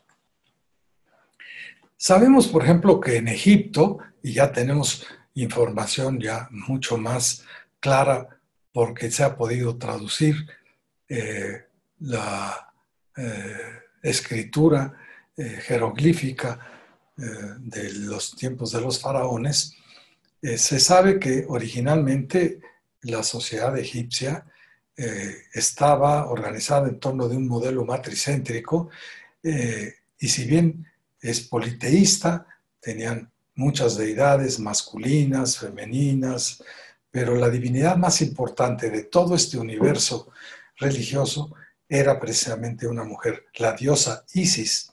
Sabemos, por ejemplo, que en Egipto, y ya tenemos información ya mucho más clara porque se ha podido traducir la escritura jeroglífica de los tiempos de los faraones. Se sabe que originalmente la sociedad egipcia estaba organizada en torno de un modelo matricéntrico, y si bien es politeísta, tenían muchas deidades masculinas, femeninas, pero la divinidad más importante de todo este universo religioso era precisamente una mujer, la diosa Isis,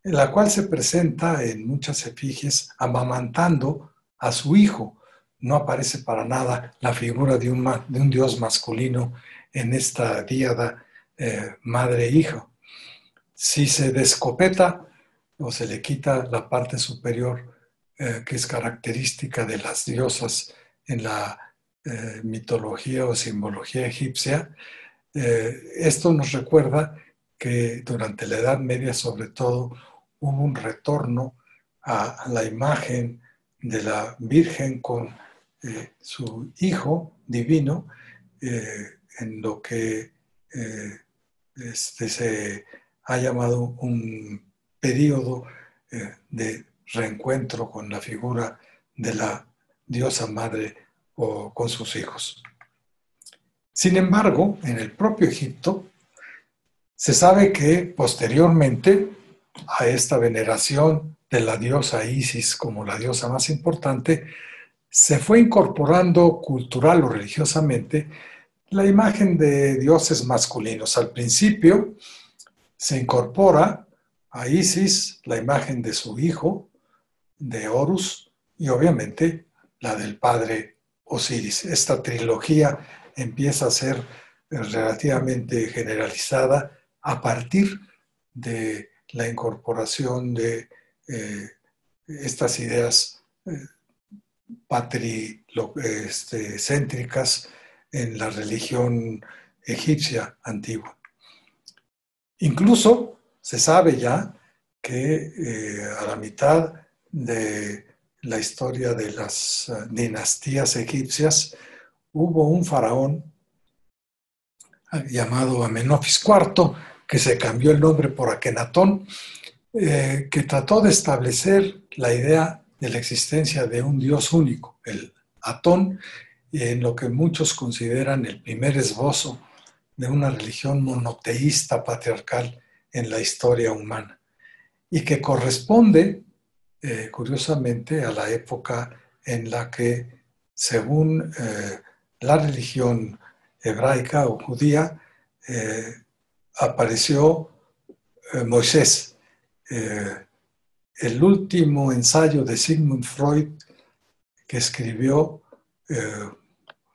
la cual se presenta en muchas efigies amamantando a su hijo. No aparece para nada la figura de un dios masculino en esta díada madre-hijo. Si se descopeta o se le quita la parte superior, que es característica de las diosas en la mitología o simbología egipcia, esto nos recuerda que durante la Edad Media, sobre todo, hubo un retorno a la imagen de la Virgen con su Hijo divino, en lo que se ha llamado un periodo de reencuentro con la figura de la diosa madre o con sus hijos. Sin embargo, en el propio Egipto, se sabe que posteriormente a esta veneración de la diosa Isis como la diosa más importante, se fue incorporando cultural o religiosamente la imagen de dioses masculinos. Al principio se incorpora a Isis la imagen de su hijo, de Horus, y obviamente la del padre Osiris. Esta trilogía empieza a ser relativamente generalizada a partir de la incorporación de estas ideas céntricas en la religión egipcia antigua. Incluso se sabe ya que a la mitad de la historia de las dinastías egipcias hubo un faraón llamado Amenofis IV, que se cambió el nombre por Akenatón, que trató de establecer la idea de la existencia de un dios único, el Atón, en lo que muchos consideran el primer esbozo de una religión monoteísta patriarcal en la historia humana, y que corresponde, curiosamente, a la época en la que, según la religión hebraica o judía, apareció Moisés. El último ensayo de Sigmund Freud, que escribió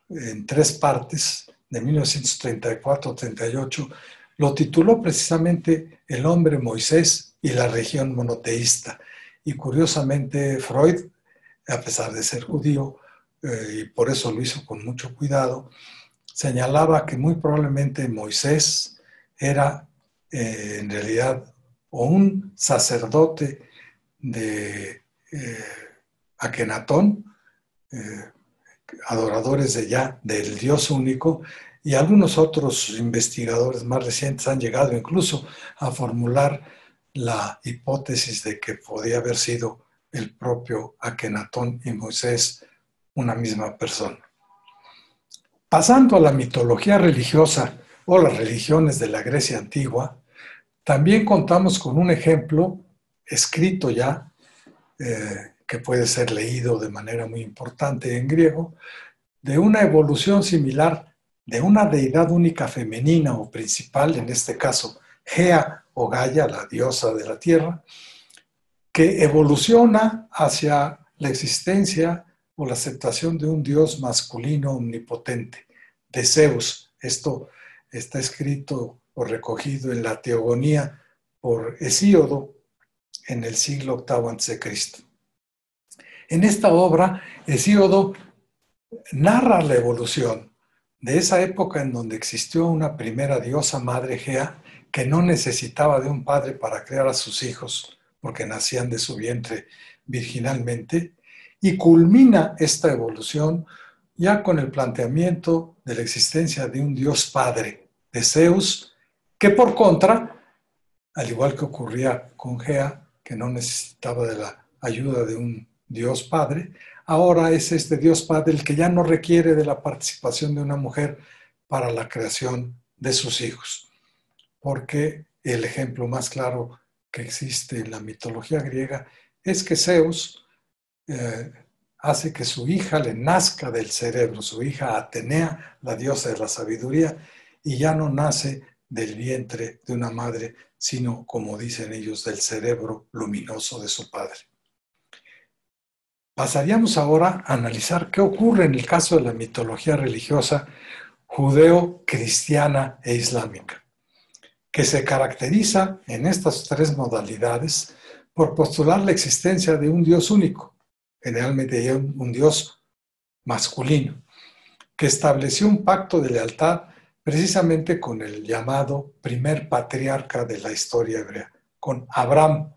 en 3 partes, de 1934-38, lo tituló precisamente El hombre Moisés y la religión monoteísta. Y curiosamente Freud, a pesar de ser judío, y por eso lo hizo con mucho cuidado, señalaba que muy probablemente Moisés era en realidad o un sacerdote de Akenatón, adoradores del Dios único, y algunos otros investigadores más recientes han llegado incluso a formular la hipótesis de que podía haber sido el propio Akenatón y Moisés una misma persona. Pasando a la mitología religiosa o las religiones de la Grecia antigua, también contamos con un ejemplo escrito ya, que puede ser leído de manera muy importante en griego, de una evolución similar de una deidad única femenina o principal, en este caso Gea o Gaia, la diosa de la tierra, que evoluciona hacia la existencia o la aceptación de un dios masculino omnipotente, de Zeus. Esto está escrito o recogido en la Teogonía por Hesíodo en el siglo VIII a.C. En esta obra, Hesíodo narra la evolución de esa época en donde existió una primera diosa madre Gea que no necesitaba de un padre para crear a sus hijos porque nacían de su vientre virginalmente, y culmina esta evolución ya con el planteamiento de la existencia de un Dios Padre, de Zeus, que por contra, al igual que ocurría con Gea, que no necesitaba de la ayuda de un Dios Padre, ahora es este Dios Padre el que ya no requiere de la participación de una mujer para la creación de sus hijos. Porque el ejemplo más claro que existe en la mitología griega es que Zeus hace que su hija le nazca del cerebro, su hija Atenea, la diosa de la sabiduría, y ya no nace del vientre de una madre, sino, como dicen ellos, del cerebro luminoso de su padre. Pasaríamos ahora a analizar qué ocurre en el caso de la mitología religiosa judeo-cristiana e islámica, que se caracteriza en estas tres modalidades por postular la existencia de un Dios único, generalmente un Dios masculino, que estableció un pacto de lealtad precisamente con el llamado primer patriarca de la historia hebrea, con Abraham.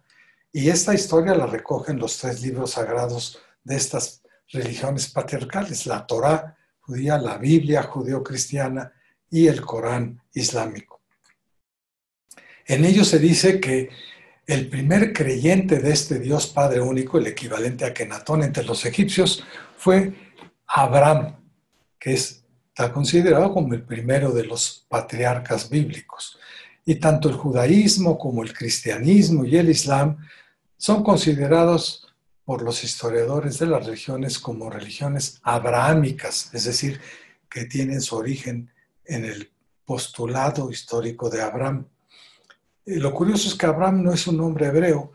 Y esta historia la recogen los tres libros sagrados de estas religiones patriarcales, la Torá judía, la Biblia judeo-cristiana y el Corán islámico. En ello se dice que el primer creyente de este Dios Padre único, el equivalente a Kenatón entre los egipcios, fue Abraham, que está considerado como el primero de los patriarcas bíblicos. Y tanto el judaísmo como el cristianismo y el islam son considerados por los historiadores de las religiones como religiones abrahámicas, es decir, que tienen su origen en el postulado histórico de Abraham. Lo curioso es que Abraham no es un nombre hebreo,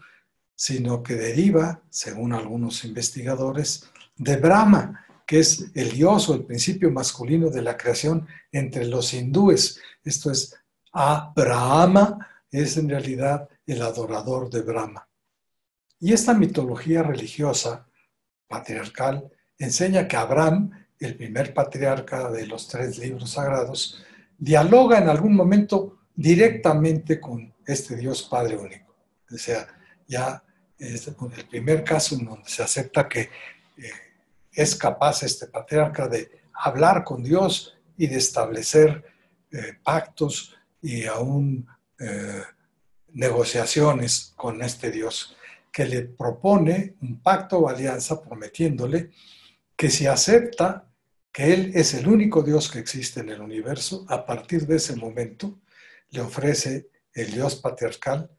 sino que deriva, según algunos investigadores, de Brahma, que es el dios o el principio masculino de la creación entre los hindúes. Esto es, Brahma es en realidad el adorador de Brahma. Y esta mitología religiosa patriarcal enseña que Abraham, el primer patriarca de los tres libros sagrados, dialoga en algún momento directamente con este Dios Padre único. O sea, ya es el primer caso en donde se acepta que es capaz este patriarca de hablar con Dios y de establecer pactos y aún negociaciones con este Dios, que le propone un pacto o alianza prometiéndole que si acepta que Él es el único Dios que existe en el universo, a partir de ese momento le ofrece el Dios patriarcal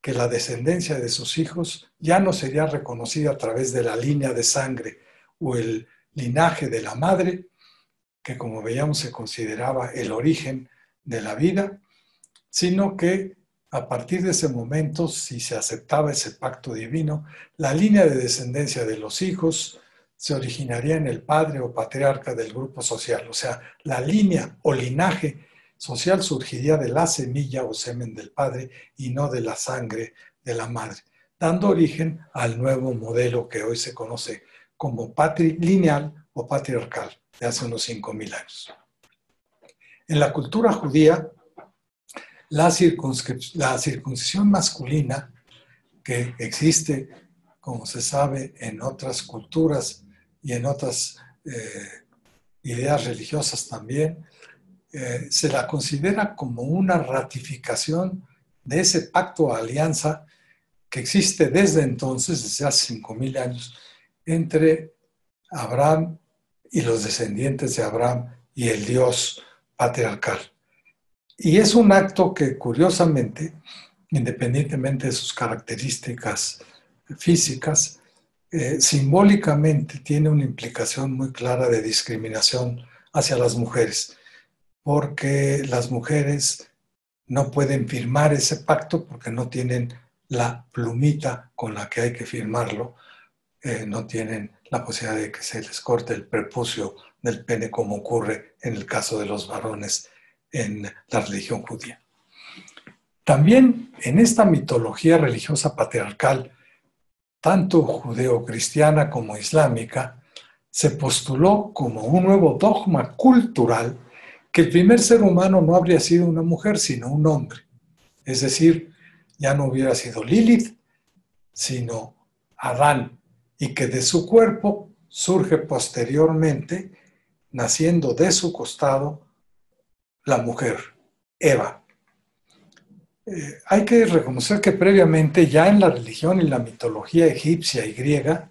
que la descendencia de sus hijos ya no sería reconocida a través de la línea de sangre o el linaje de la madre, que como veíamos se consideraba el origen de la vida, sino que a partir de ese momento, si se aceptaba ese pacto divino, la línea de descendencia de los hijos se originaría en el padre o patriarca del grupo social. O sea, la línea o linaje social surgiría de la semilla o semen del padre y no de la sangre de la madre, dando origen al nuevo modelo que hoy se conoce como patrilineal o patriarcal de hace unos 5.000 años. En la cultura judía, la circuncisión masculina, que existe, como se sabe, en otras culturas y en otras ideas religiosas también, se la considera como una ratificación de ese pacto o alianza que existe desde entonces, desde hace 5.000 años, entre Abraham y los descendientes de Abraham y el Dios patriarcal. Y es un acto que, curiosamente, independientemente de sus características físicas, simbólicamente tiene una implicación muy clara de discriminación hacia las mujeres, porque las mujeres no pueden firmar ese pacto porque no tienen la plumita con la que hay que firmarlo, no tienen la posibilidad de que se les corte el prepucio del pene como ocurre en el caso de los varones en la religión judía. También en esta mitología religiosa patriarcal, tanto judeo-cristiana como islámica, se postuló como un nuevo dogma cultural que el primer ser humano no habría sido una mujer, sino un hombre. Es decir, ya no hubiera sido Lilith, sino Adán, y que de su cuerpo surge posteriormente naciendo de su costado la mujer, Eva. Hay que reconocer que previamente ya en la religión y la mitología egipcia y griega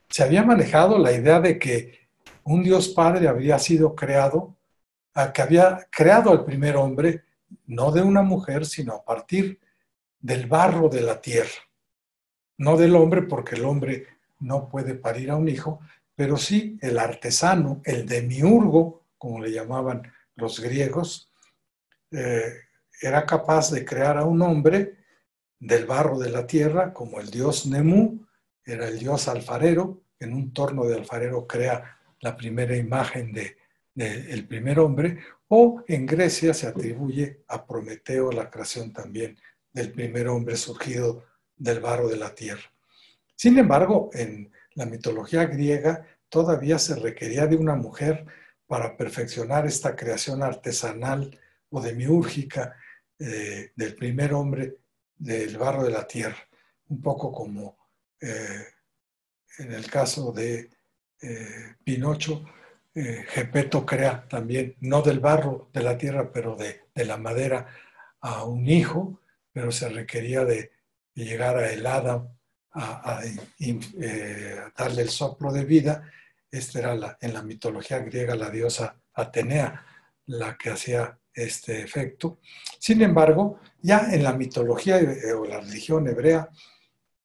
se había manejado la idea de que un Dios Padre había sido creado, que había creado al primer hombre, no de una mujer, sino a partir del barro de la tierra. No del hombre, porque el hombre no puede parir a un hijo, pero sí el artesano, el demiurgo, como le llamaban los griegos, era capaz de crear a un hombre del barro de la tierra, como el dios Nemú, era el dios alfarero. En un torno de alfarero crea la primera imagen del primer hombre, o en Grecia se atribuye a Prometeo la creación también del primer hombre surgido del barro de la tierra. Sin embargo, en la mitología griega todavía se requería de una mujer para perfeccionar esta creación artesanal o demiúrgica del primer hombre del barro de la tierra. Un poco como en el caso de Pinocho, Gepetto crea también, no del barro de la tierra, pero de la madera, a un hijo, pero se requería de llegar a el Hada a darle el soplo de vida. Esta era en la mitología griega la diosa Atenea la que hacía este efecto. Sin embargo, ya en la mitología o la religión hebrea,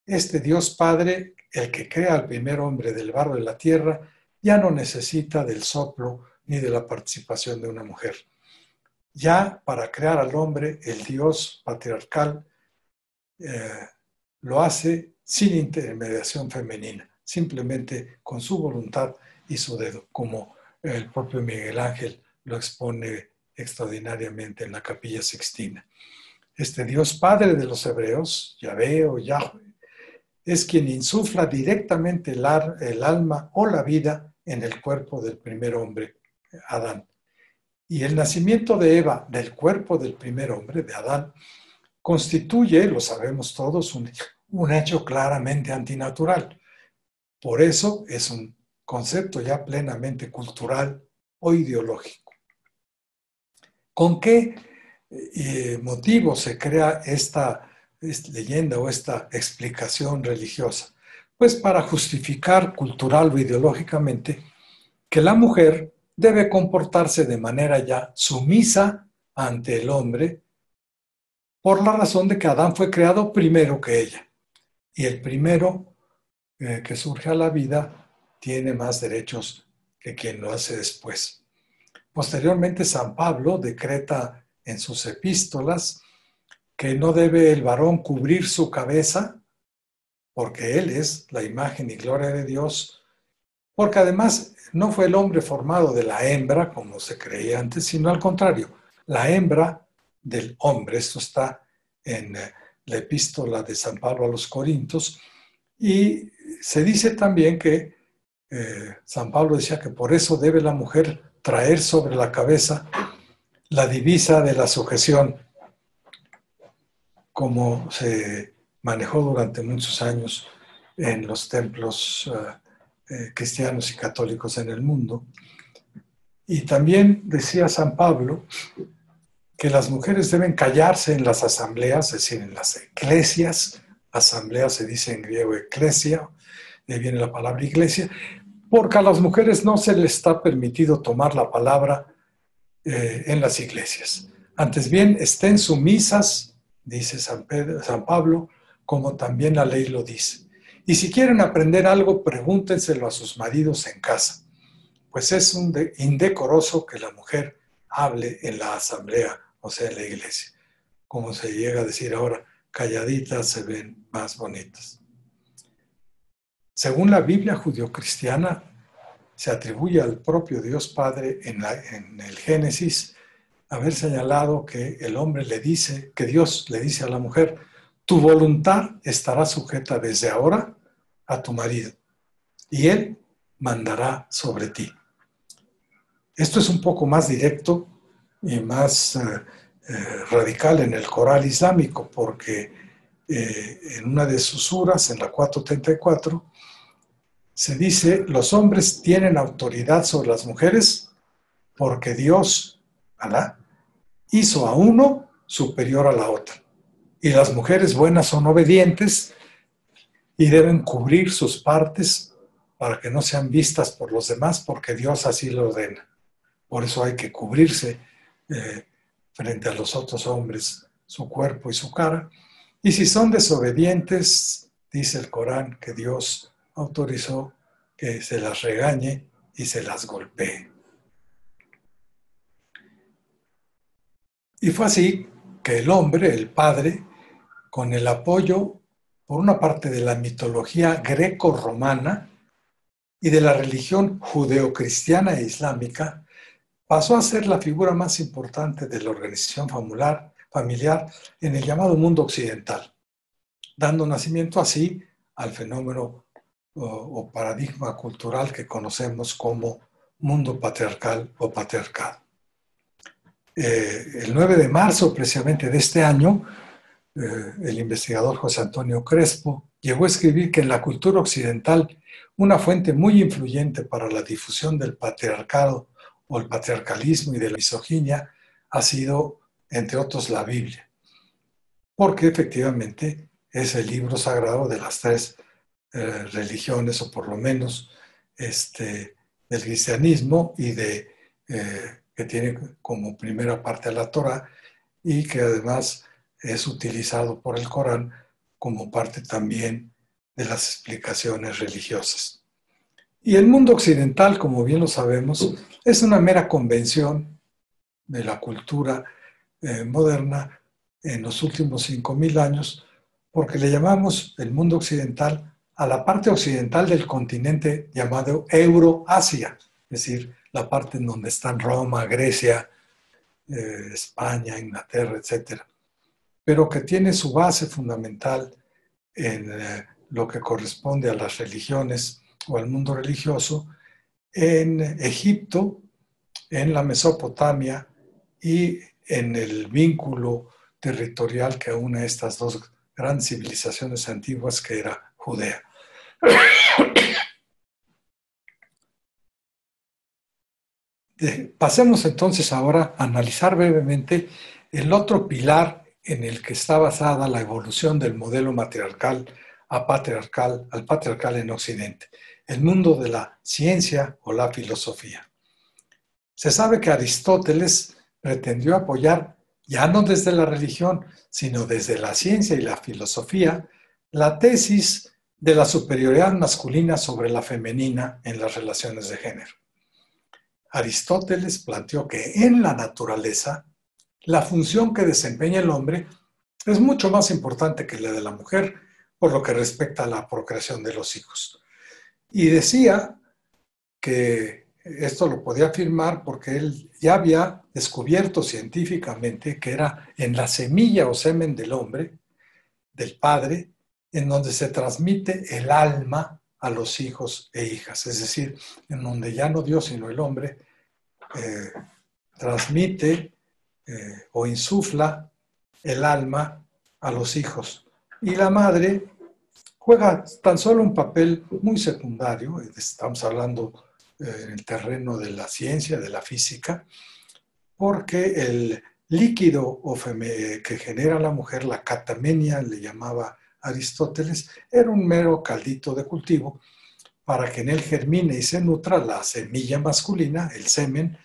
este Dios Padre, el que crea al primer hombre del barro de la tierra, ya no necesita del soplo ni de la participación de una mujer. Ya para crear al hombre, el Dios patriarcal lo hace sin intermediación femenina, simplemente con su voluntad y su dedo, como el propio Miguel Ángel lo expone extraordinariamente en la Capilla Sixtina. Este Dios Padre de los hebreos, Yahvé o Yahweh, es quien insufla directamente el alma o la vida en el cuerpo del primer hombre, Adán. Y el nacimiento de Eva del cuerpo del primer hombre, de Adán, constituye, lo sabemos todos, un hecho claramente antinatural. Por eso es un concepto ya plenamente cultural o ideológico. ¿Con qué motivo se crea esta leyenda o esta explicación religiosa? Pues para justificar cultural o ideológicamente que la mujer debe comportarse de manera ya sumisa ante el hombre, por la razón de que Adán fue creado primero que ella. Y el primero que surge a la vida tiene más derechos que quien lo hace después. Posteriormente, San Pablo decreta en sus epístolas que no debe el varón cubrir su cabeza, porque él es la imagen y gloria de Dios, porque además no fue el hombre formado de la hembra, como se creía antes, sino al contrario, la hembra del hombre. Esto está en la epístola de San Pablo a los Corintios, y se dice también que San Pablo decía que por eso debe la mujer traer sobre la cabeza la divisa de la sujeción, como se manejó durante muchos años en los templos cristianos y católicos en el mundo. Y también decía San Pablo que las mujeres deben callarse en las asambleas, es decir, en las eclesias. Asamblea se dice en griego eclesia, de ahí viene la palabra iglesia, porque a las mujeres no se les está permitido tomar la palabra en las iglesias. Antes bien, estén sumisas, dice San Pablo, como también la ley lo dice. Y si quieren aprender algo, pregúntenselo a sus maridos en casa, pues es indecoroso que la mujer hable en la asamblea, o sea, en la iglesia. Como se llega a decir ahora, calladitas se ven más bonitas. Según la Biblia judio-cristiana, se atribuye al propio Dios Padre en el Génesis haber señalado que el hombre le dice, que Dios le dice a la mujer, tu voluntad estará sujeta desde ahora a tu marido y él mandará sobre ti. Esto es un poco más directo y más radical en el Corán islámico, porque en una de sus suras, en la 434, se dice, los hombres tienen autoridad sobre las mujeres porque Dios, Alá, hizo a uno superior a la otra. Y las mujeres buenas son obedientes y deben cubrir sus partes para que no sean vistas por los demás, porque Dios así lo ordena. Por eso hay que cubrirse frente a los otros hombres, su cuerpo y su cara. Y si son desobedientes, dice el Corán que Dios autorizó que se las regañe y se las golpee. Y fue así que el hombre, el padre, con el apoyo, por una parte, de la mitología greco-romana y de la religión judeocristiana e islámica, pasó a ser la figura más importante de la organización familiar en el llamado mundo occidental, dando nacimiento así al fenómeno o paradigma cultural que conocemos como mundo patriarcal o patriarcado. El 9 de marzo, precisamente de este año, el investigador José Antonio Crespo llegó a escribir que en la cultura occidental una fuente muy influyente para la difusión del patriarcado o el patriarcalismo y de la misoginia ha sido, entre otros, la Biblia, porque efectivamente es el libro sagrado de las tres religiones, o por lo menos del cristianismo, y que tiene como primera parte la Torá, y que además es utilizado por el Corán como parte también de las explicaciones religiosas. Y el mundo occidental, como bien lo sabemos, es una mera convención de la cultura moderna en los últimos 5.000 años, porque le llamamos el mundo occidental a la parte occidental del continente llamado Euroasia, es decir, la parte en donde están Roma, Grecia, España, Inglaterra, etc., pero que tiene su base fundamental en lo que corresponde a las religiones o al mundo religioso, en Egipto, en la Mesopotamia y en el vínculo territorial que une estas dos grandes civilizaciones antiguas, que era Judea. Pasemos entonces ahora a analizar brevemente el otro pilar en el que está basada la evolución del modelo matriarcal al patriarcal en Occidente, el mundo de la ciencia o la filosofía. Se sabe que Aristóteles pretendió apoyar, ya no desde la religión, sino desde la ciencia y la filosofía, la tesis de la superioridad masculina sobre la femenina en las relaciones de género. Aristóteles planteó que en la naturaleza la función que desempeña el hombre es mucho más importante que la de la mujer por lo que respecta a la procreación de los hijos. Y decía que esto lo podía afirmar porque él ya había descubierto científicamente que era en la semilla o semen del hombre, del padre, en donde se transmite el alma a los hijos e hijas, es decir, en donde ya no Dios sino el hombre transmite o insufla el alma a los hijos. Y la madre juega tan solo un papel muy secundario, estamos hablando en el terreno de la ciencia, de la física, porque el líquido que genera la mujer, la catamenia, le llamaba Aristóteles, era un mero caldito de cultivo para que en él germine y se nutra la semilla masculina, el semen,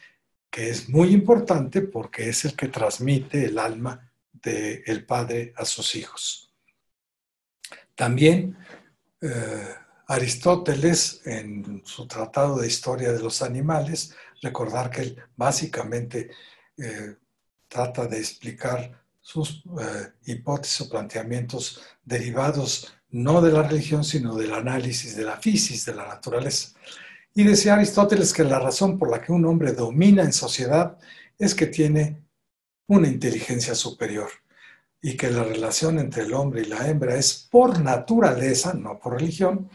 que es muy importante porque es el que transmite el alma del padre a sus hijos. También Aristóteles, en su tratado de historia de los animales, recordar que él básicamente trata de explicar sus hipótesis o planteamientos derivados no de la religión, sino del análisis de la física, de la naturaleza. Y decía Aristóteles que la razón por la que un hombre domina en sociedad es que tiene una inteligencia superior y que la relación entre el hombre y la hembra es por naturaleza, no por religión,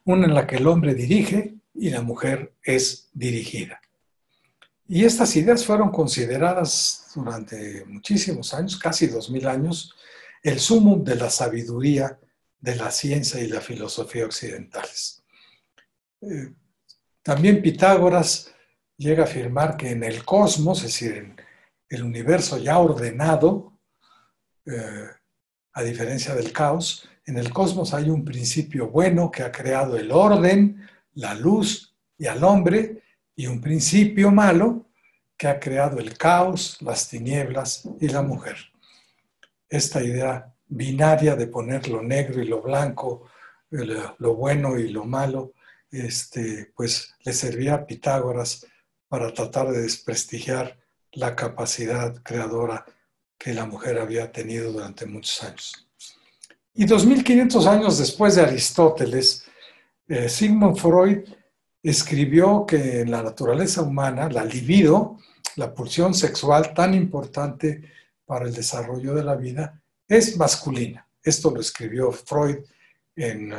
una en la que el hombre dirige y la mujer es dirigida. Y estas ideas fueron consideradas durante muchísimos años, casi 2000 años, el sumum de la sabiduría de la ciencia y la filosofía occidentales. También Pitágoras llega a afirmar que en el cosmos, es decir, en el universo ya ordenado, a diferencia del caos, en el cosmos hay un principio bueno que ha creado el orden, la luz y al hombre, y un principio malo que ha creado el caos, las tinieblas y la mujer. Esta idea binaria de poner lo negro y lo blanco, lo bueno y lo malo, pues le servía a Pitágoras para tratar de desprestigiar la capacidad creadora que la mujer había tenido durante muchos años. Y 2500 años después de Aristóteles, Sigmund Freud escribió que en la naturaleza humana, la libido, la pulsión sexual tan importante para el desarrollo de la vida, es masculina. Esto lo escribió Freud en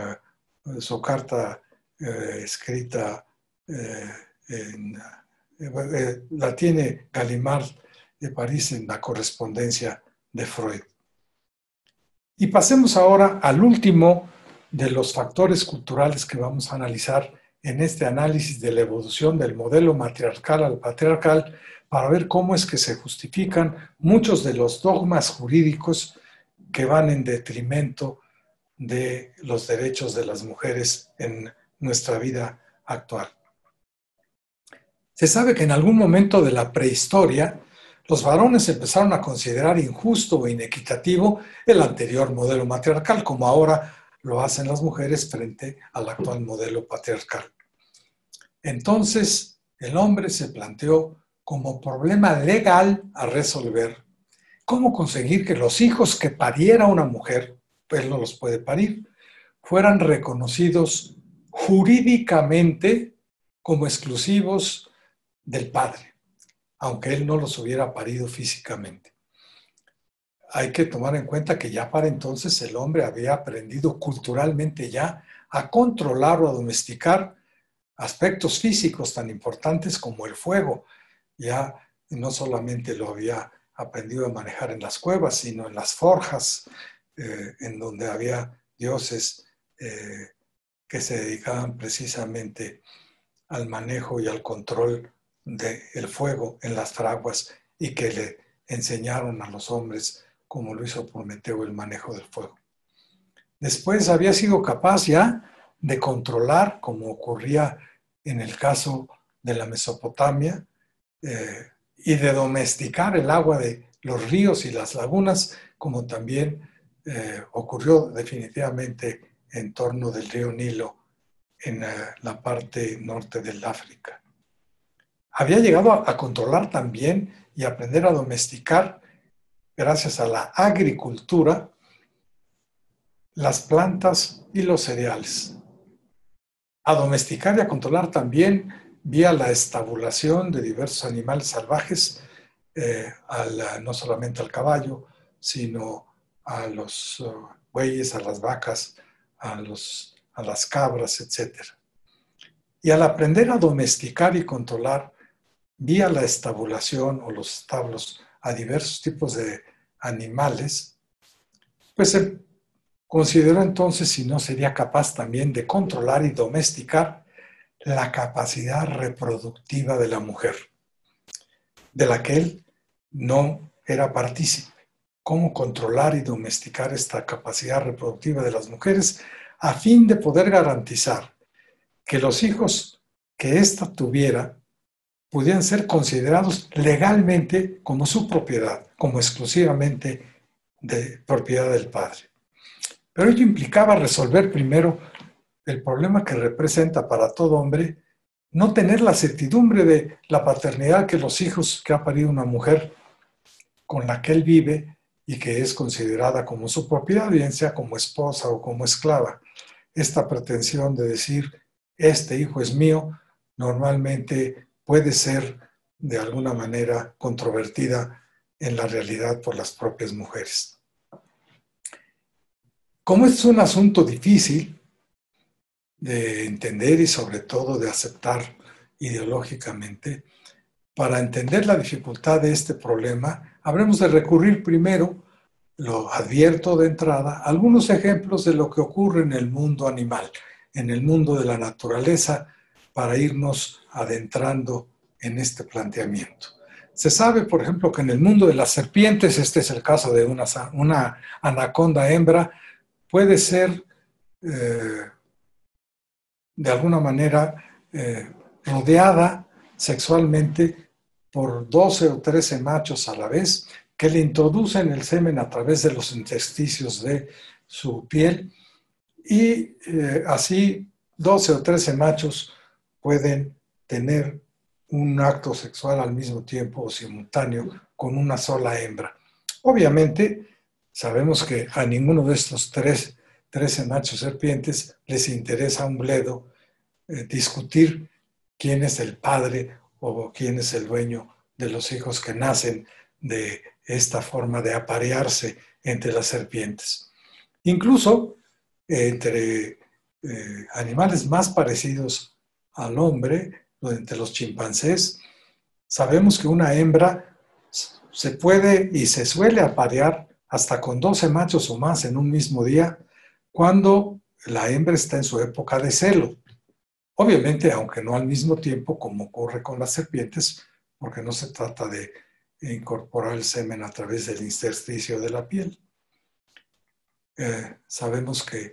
su carta escrita la tiene Gallimard de París en la correspondencia de Freud. Y pasemos ahora al último de los factores culturales que vamos a analizar en este análisis de la evolución del modelo matriarcal al patriarcal, para ver cómo es que se justifican muchos de los dogmas jurídicos que van en detrimento de los derechos de las mujeres en nuestra vida actual. Se sabe que en algún momento de la prehistoria, los varones empezaron a considerar injusto o inequitativo el anterior modelo matriarcal, como ahora lo hacen las mujeres frente al actual modelo patriarcal. Entonces, el hombre se planteó como problema legal a resolver cómo conseguir que los hijos que pariera una mujer, pues no los puede parir, fueran reconocidos jurídicamente como exclusivos del padre, aunque él no los hubiera parido físicamente. Hay que tomar en cuenta que ya para entonces el hombre había aprendido culturalmente ya a controlar o a domesticar aspectos físicos tan importantes como el fuego. Ya no solamente lo había aprendido a manejar en las cuevas, sino en las forjas, en donde había dioses que se dedicaban precisamente al manejo y al control del fuego en las fraguas y que le enseñaron a los hombres, como lo hizo Prometeo, el manejo del fuego. Después había sido capaz ya de controlar, como ocurría en el caso de la Mesopotamia, y de domesticar el agua de los ríos y las lagunas, como también ocurrió definitivamente en torno del río Nilo en la parte norte del África. Había llegado a controlar también y aprender a domesticar, gracias a la agricultura, las plantas y los cereales. A domesticar y a controlar también vía la estabulación de diversos animales salvajes, no solamente al caballo, sino a los bueyes, a las vacas, a las cabras, etc. Y al aprender a domesticar y controlar vía la estabulación o los establos a diversos tipos de animales, pues se consideró entonces si no sería capaz también de controlar y domesticar la capacidad reproductiva de la mujer, de la que él no era partícipe. Cómo controlar y domesticar esta capacidad reproductiva de las mujeres a fin de poder garantizar que los hijos que ésta tuviera pudieran ser considerados legalmente como su propiedad, como exclusivamente de propiedad del padre. Pero ello implicaba resolver primero el problema que representa para todo hombre no tener la certidumbre de la paternidad que los hijos que ha parido una mujer con la que él vive y que es considerada como su propiedad, bien sea como esposa o como esclava. Esta pretensión de decir, este hijo es mío, normalmente puede ser de alguna manera controvertida en la realidad por las propias mujeres. Como es un asunto difícil de entender y sobre todo de aceptar ideológicamente, para entender la dificultad de este problema, habremos de recurrir primero, lo advierto de entrada, a algunos ejemplos de lo que ocurre en el mundo animal, en el mundo de la naturaleza, para irnos adentrando en este planteamiento. Se sabe, por ejemplo, que en el mundo de las serpientes, este es el caso de una anaconda hembra, puede ser de alguna manera rodeada sexualmente por 12 o 13 machos a la vez, que le introducen el semen a través de los intersticios de su piel, y así 12 o 13 machos pueden tener un acto sexual al mismo tiempo o simultáneo con una sola hembra. Obviamente, sabemos que a ninguno de estos 13 machos serpientes les interesa un bledo discutir quién es el padre o quién es el dueño de los hijos que nacen de esta forma de aparearse entre las serpientes. Incluso entre animales más parecidos al hombre, entre los chimpancés, sabemos que una hembra se puede y se suele aparear hasta con 12 machos o más en un mismo día cuando la hembra está en su época de celo. Obviamente, aunque no al mismo tiempo como ocurre con las serpientes, porque no se trata de incorporar el semen a través del intersticio de la piel. Sabemos que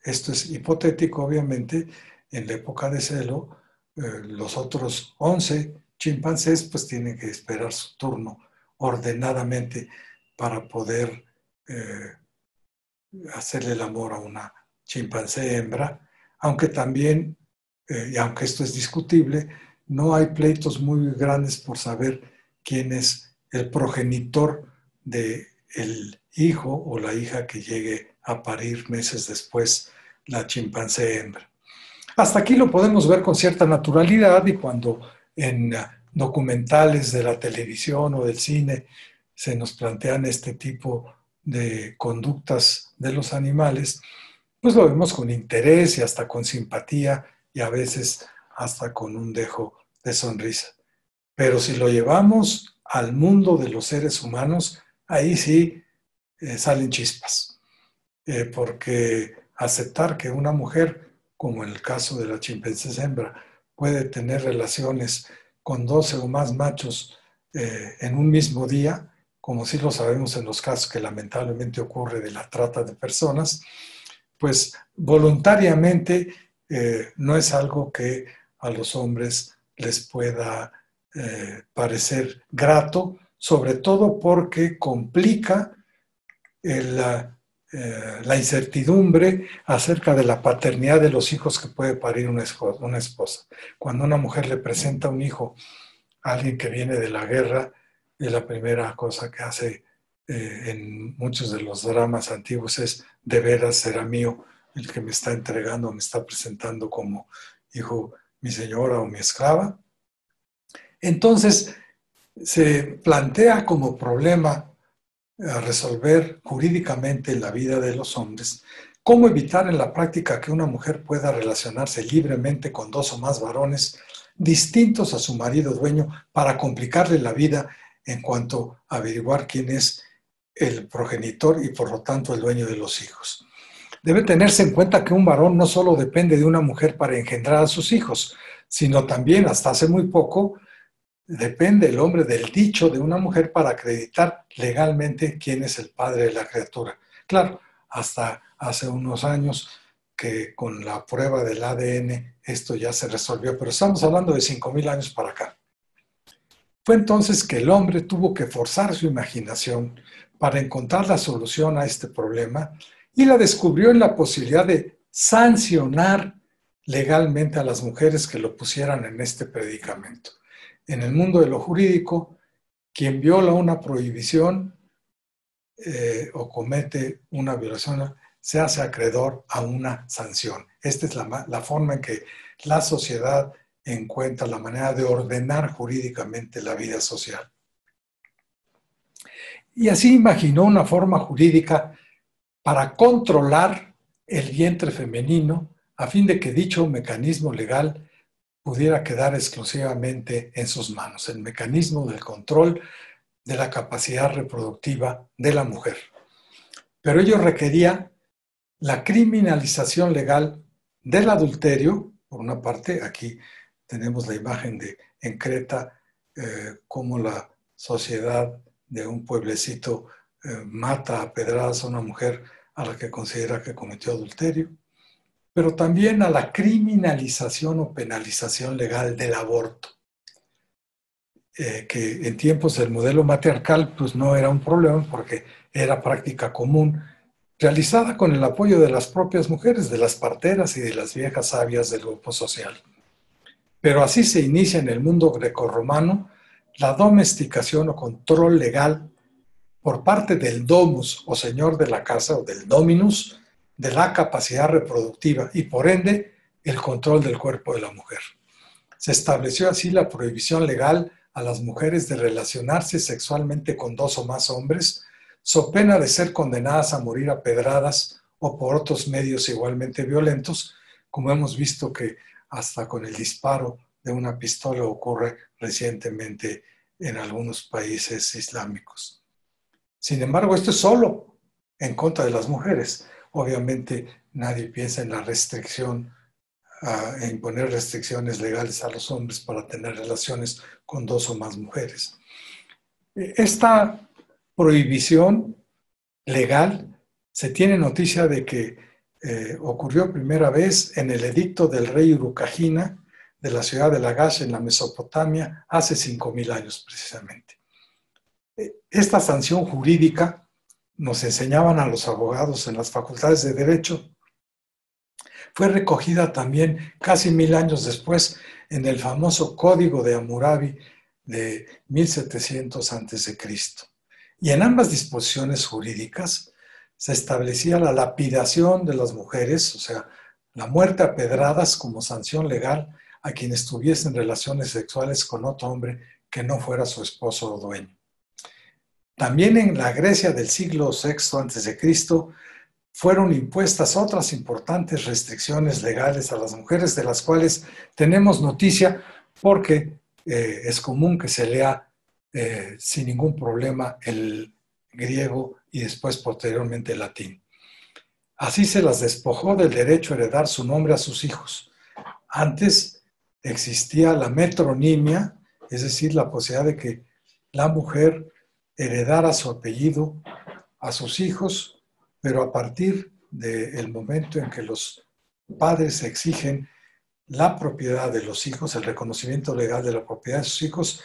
esto es hipotético, obviamente. En la época de celo, los otros 11 chimpancés pues tienen que esperar su turno ordenadamente para poder hacerle el amor a una chimpancé hembra, aunque también, y aunque esto es discutible, no hay pleitos muy grandes por saber quién es el progenitor del hijo o la hija que llegue a parir meses después la chimpancé hembra. Hasta aquí lo podemos ver con cierta naturalidad, y cuando en documentales de la televisión o del cine se nos plantean este tipo de conductas de los animales, pues lo vemos con interés y hasta con simpatía y a veces hasta con un dejo de sonrisa. Pero si lo llevamos al mundo de los seres humanos, ahí sí salen chispas. Porque aceptar que una mujer, como en el caso de la chimpancé hembra, puede tener relaciones con 12 o más machos en un mismo día, como sí lo sabemos en los casos que lamentablemente ocurre de la trata de personas, pues voluntariamente no es algo que a los hombres les pueda parecer grato, sobre todo porque complica la incertidumbre acerca de la paternidad de los hijos que puede parir una esposa. Cuando una mujer le presenta un hijo a alguien que viene de la guerra, es la primera cosa que hace en muchos de los dramas antiguos es: de veras será mío el que me está entregando, me está presentando como hijo mi señora o mi esclava. Entonces se plantea como problema a resolver jurídicamente en la vida de los hombres cómo evitar en la práctica que una mujer pueda relacionarse libremente con 2 o más varones distintos a su marido dueño para complicarle la vida en cuanto a averiguar quién es el progenitor y por lo tanto el dueño de los hijos. Debe tenerse en cuenta que un varón no solo depende de una mujer para engendrar a sus hijos, sino también, hasta hace muy poco, depende el hombre del dicho de una mujer para acreditar legalmente quién es el padre de la criatura. Claro, hasta hace unos años que con la prueba del ADN esto ya se resolvió, pero estamos hablando de 5,000 años para acá. Fue entonces que el hombre tuvo que forzar su imaginación para encontrar la solución a este problema, y la descubrió en la posibilidad de sancionar legalmente a las mujeres que lo pusieran en este predicamento. En el mundo de lo jurídico, quien viola una prohibición o comete una violación se hace acreedor a una sanción. Esta es la forma en que la sociedad encuentra la manera de ordenar jurídicamente la vida social. Y así imaginó una forma jurídica para controlar el vientre femenino a fin de que dicho mecanismo legal pudiera quedar exclusivamente en sus manos, el mecanismo del control de la capacidad reproductiva de la mujer. Pero ello requería la criminalización legal del adulterio, por una parte, aquí tenemos la imagen en Creta, cómo la sociedad de un pueblecito mata a pedradas a una mujer a la que considera que cometió adulterio, pero también a la criminalización o penalización legal del aborto, que en tiempos del modelo matriarcal pues no era un problema porque era práctica común, realizada con el apoyo de las propias mujeres, de las parteras y de las viejas sabias del grupo social. Pero así se inicia en el mundo grecorromano la domesticación o control legal por parte del domus o señor de la casa o del dominus de la capacidad reproductiva y por ende el control del cuerpo de la mujer. Se estableció así la prohibición legal a las mujeres de relacionarse sexualmente con dos o más hombres, so pena de ser condenadas a morir a pedradas o por otros medios igualmente violentos, como hemos visto que hasta con el disparo de una pistola ocurre recientemente en algunos países islámicos. Sin embargo, esto es solo en contra de las mujeres. Obviamente nadie piensa en la restricción, en imponer restricciones legales a los hombres para tener relaciones con dos o más mujeres. Esta prohibición legal se tiene noticia de que ocurrió primera vez en el edicto del rey Urukagina de la ciudad de Lagash en la Mesopotamia hace 5.000 años precisamente. Esta sanción jurídica nos enseñaban a los abogados en las facultades de Derecho. Fue recogida también casi 1000 años después en el famoso Código de Hammurabi de 1700 a.C. Y en ambas disposiciones jurídicas se establecía la lapidación de las mujeres, o sea, la muerte a pedradas como sanción legal a quienes tuviesen relaciones sexuales con otro hombre que no fuera su esposo o dueño. También en la Grecia del siglo VI a.C. fueron impuestas otras importantes restricciones legales a las mujeres, de las cuales tenemos noticia porque es común que se lea sin ningún problema el griego y después posteriormente el latín. Así se las despojó del derecho a heredar su nombre a sus hijos. Antes existía la metronimia, es decir, la posibilidad de que la mujer heredara su apellido a sus hijos, pero a partir del momento en que los padres exigen la propiedad de los hijos, el reconocimiento legal de la propiedad de sus hijos,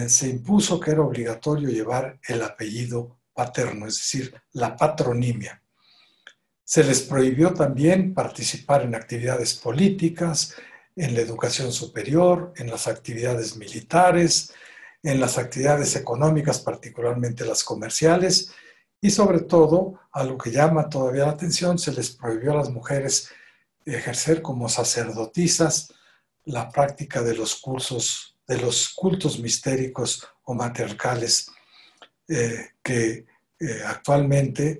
se impuso que era obligatorio llevar el apellido paterno, es decir, la patronimia. Se les prohibió también participar en actividades políticas, en la educación superior, en las actividades militares, en las actividades económicas, particularmente las comerciales, y sobre todo, a lo que llama todavía la atención, se les prohibió a las mujeres ejercer como sacerdotisas la práctica de los cultos mistéricos o matriarcales que actualmente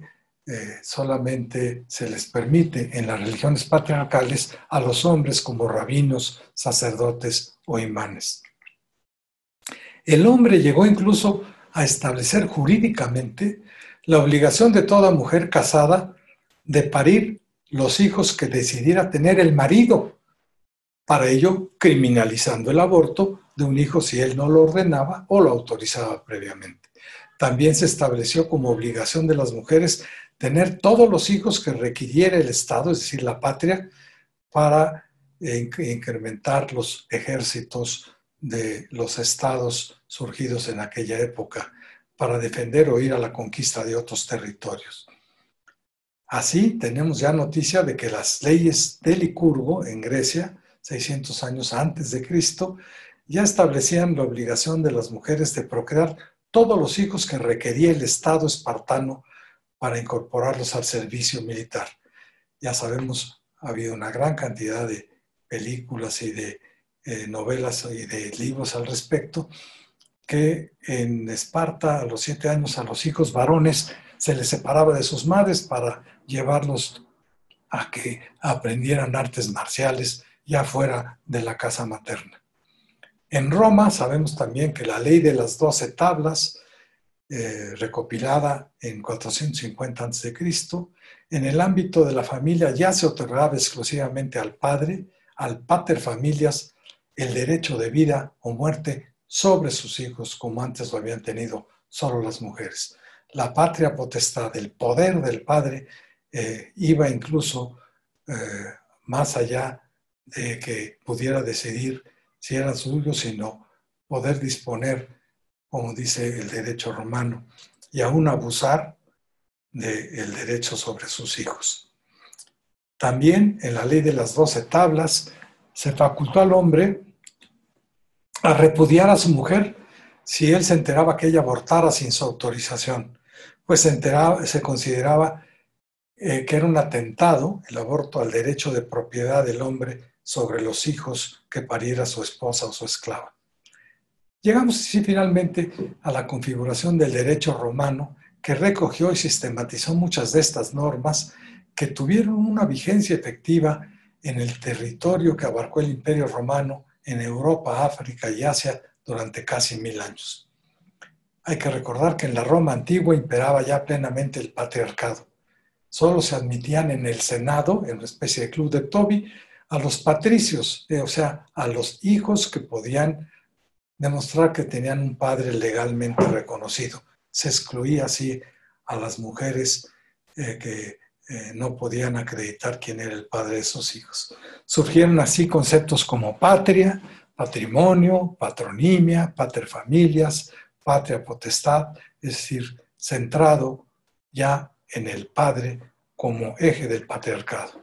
solamente se les permite en las religiones patriarcales a los hombres como rabinos, sacerdotes o imanes. El hombre llegó incluso a establecer jurídicamente la obligación de toda mujer casada de parir los hijos que decidiera tener el marido, para ello criminalizando el aborto de un hijo si él no lo ordenaba o lo autorizaba previamente. También se estableció como obligación de las mujeres tener todos los hijos que requiriera el Estado, es decir, la patria, para incrementar los ejércitos de los estados surgidos en aquella época, para defender o ir a la conquista de otros territorios. Así tenemos ya noticia de que las leyes de Licurgo en Grecia, 600 años antes de Cristo, ya establecían la obligación de las mujeres de procrear todos los hijos que requería el Estado espartano para incorporarlos al servicio militar. Ya sabemos, ha habido una gran cantidad de películas y de novelas y de libros al respecto, que en Esparta a los 7 años a los hijos varones se les separaba de sus madres para llevarlos a que aprendieran artes marciales ya fuera de la casa materna. En Roma sabemos también que la ley de las 12 tablas, recopilada en 450 a.C., en el ámbito de la familia ya se otorgaba exclusivamente al padre, al pater familias, el derecho de vida o muerte sobre sus hijos, como antes lo habían tenido solo las mujeres. La patria potestad, el poder del padre, iba incluso más allá de que pudiera decidir si eran suyos, sino poder disponer, como dice el derecho romano, y aún abusar del derecho sobre sus hijos. También en la ley de las 12 tablas se facultó al hombre a repudiar a su mujer si él se enteraba que ella abortara sin su autorización, pues se consideraba que era un atentado, el aborto, al derecho de propiedad del hombre sobre los hijos que pariera su esposa o su esclava. Llegamos así finalmente a la configuración del derecho romano, que recogió y sistematizó muchas de estas normas que tuvieron una vigencia efectiva en el territorio que abarcó el Imperio Romano en Europa, África y Asia durante casi 1000 años. Hay que recordar que en la Roma antigua imperaba ya plenamente el patriarcado. Solo se admitían en el Senado, en una especie de club de Toby, a los patricios, o sea, a los hijos que podían demostrar que tenían un padre legalmente reconocido. Se excluía así a las mujeres que no podían acreditar quién era el padre de sus hijos. Surgieron así conceptos como patria, patrimonio, patronimia, paterfamilias, patria potestad, es decir, centrado ya en el padre como eje del patriarcado.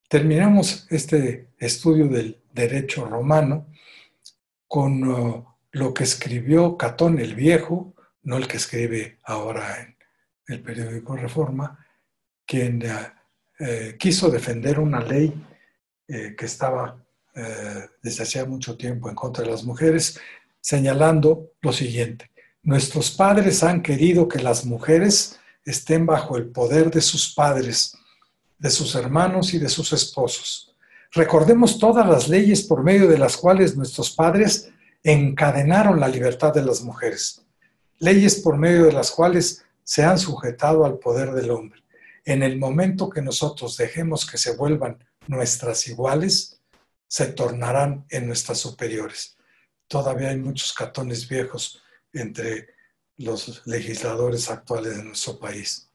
Terminamos este estudio del derecho romano con lo que escribió Catón el Viejo, no el que escribe ahora en el periódico Reforma, quien quiso defender una ley que estaba desde hacía mucho tiempo en contra de las mujeres, señalando lo siguiente: nuestros padres han querido que las mujeres estén bajo el poder de sus padres, de sus hermanos y de sus esposos. Recordemos todas las leyes por medio de las cuales nuestros padres encadenaron la libertad de las mujeres, leyes por medio de las cuales se han sujetado al poder del hombre. En el momento que nosotros dejemos que se vuelvan nuestras iguales, se tornarán en nuestras superiores. Todavía hay muchos catones viejos entre los legisladores actuales de nuestro país.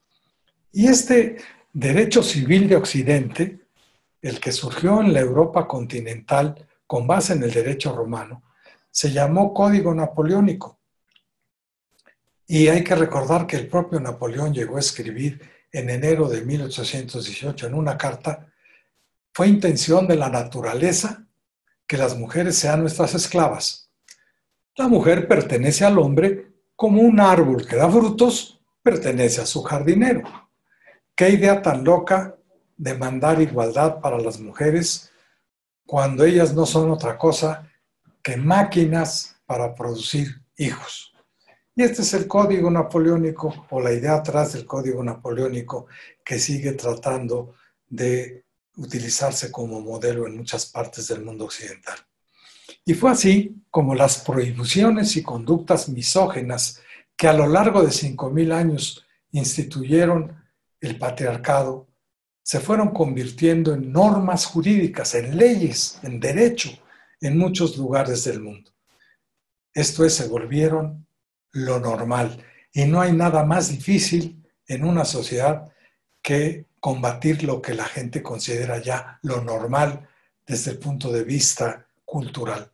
Y este derecho civil de Occidente, el que surgió en la Europa continental con base en el derecho romano, se llamó Código Napoleónico. Y hay que recordar que el propio Napoleón llegó a escribir en enero de 1818 en una carta: fue intención de la naturaleza que las mujeres sean nuestras esclavas. La mujer pertenece al hombre como un árbol que da frutos pertenece a su jardinero. ¿Qué idea tan loca demandar igualdad para las mujeres cuando ellas no son otra cosa que máquinas para producir hijos? Y este es el Código Napoleónico, o la idea atrás del Código Napoleónico, que sigue tratando de utilizarse como modelo en muchas partes del mundo occidental. Y fue así como las prohibiciones y conductas misóginas que a lo largo de 5000 años instituyeron el patriarcado se fueron convirtiendo en normas jurídicas, en leyes, en derecho, en muchos lugares del mundo. Esto es, se volvieron lo normal. Y no hay nada más difícil en una sociedad que combatir lo que la gente considera ya lo normal desde el punto de vista cultural.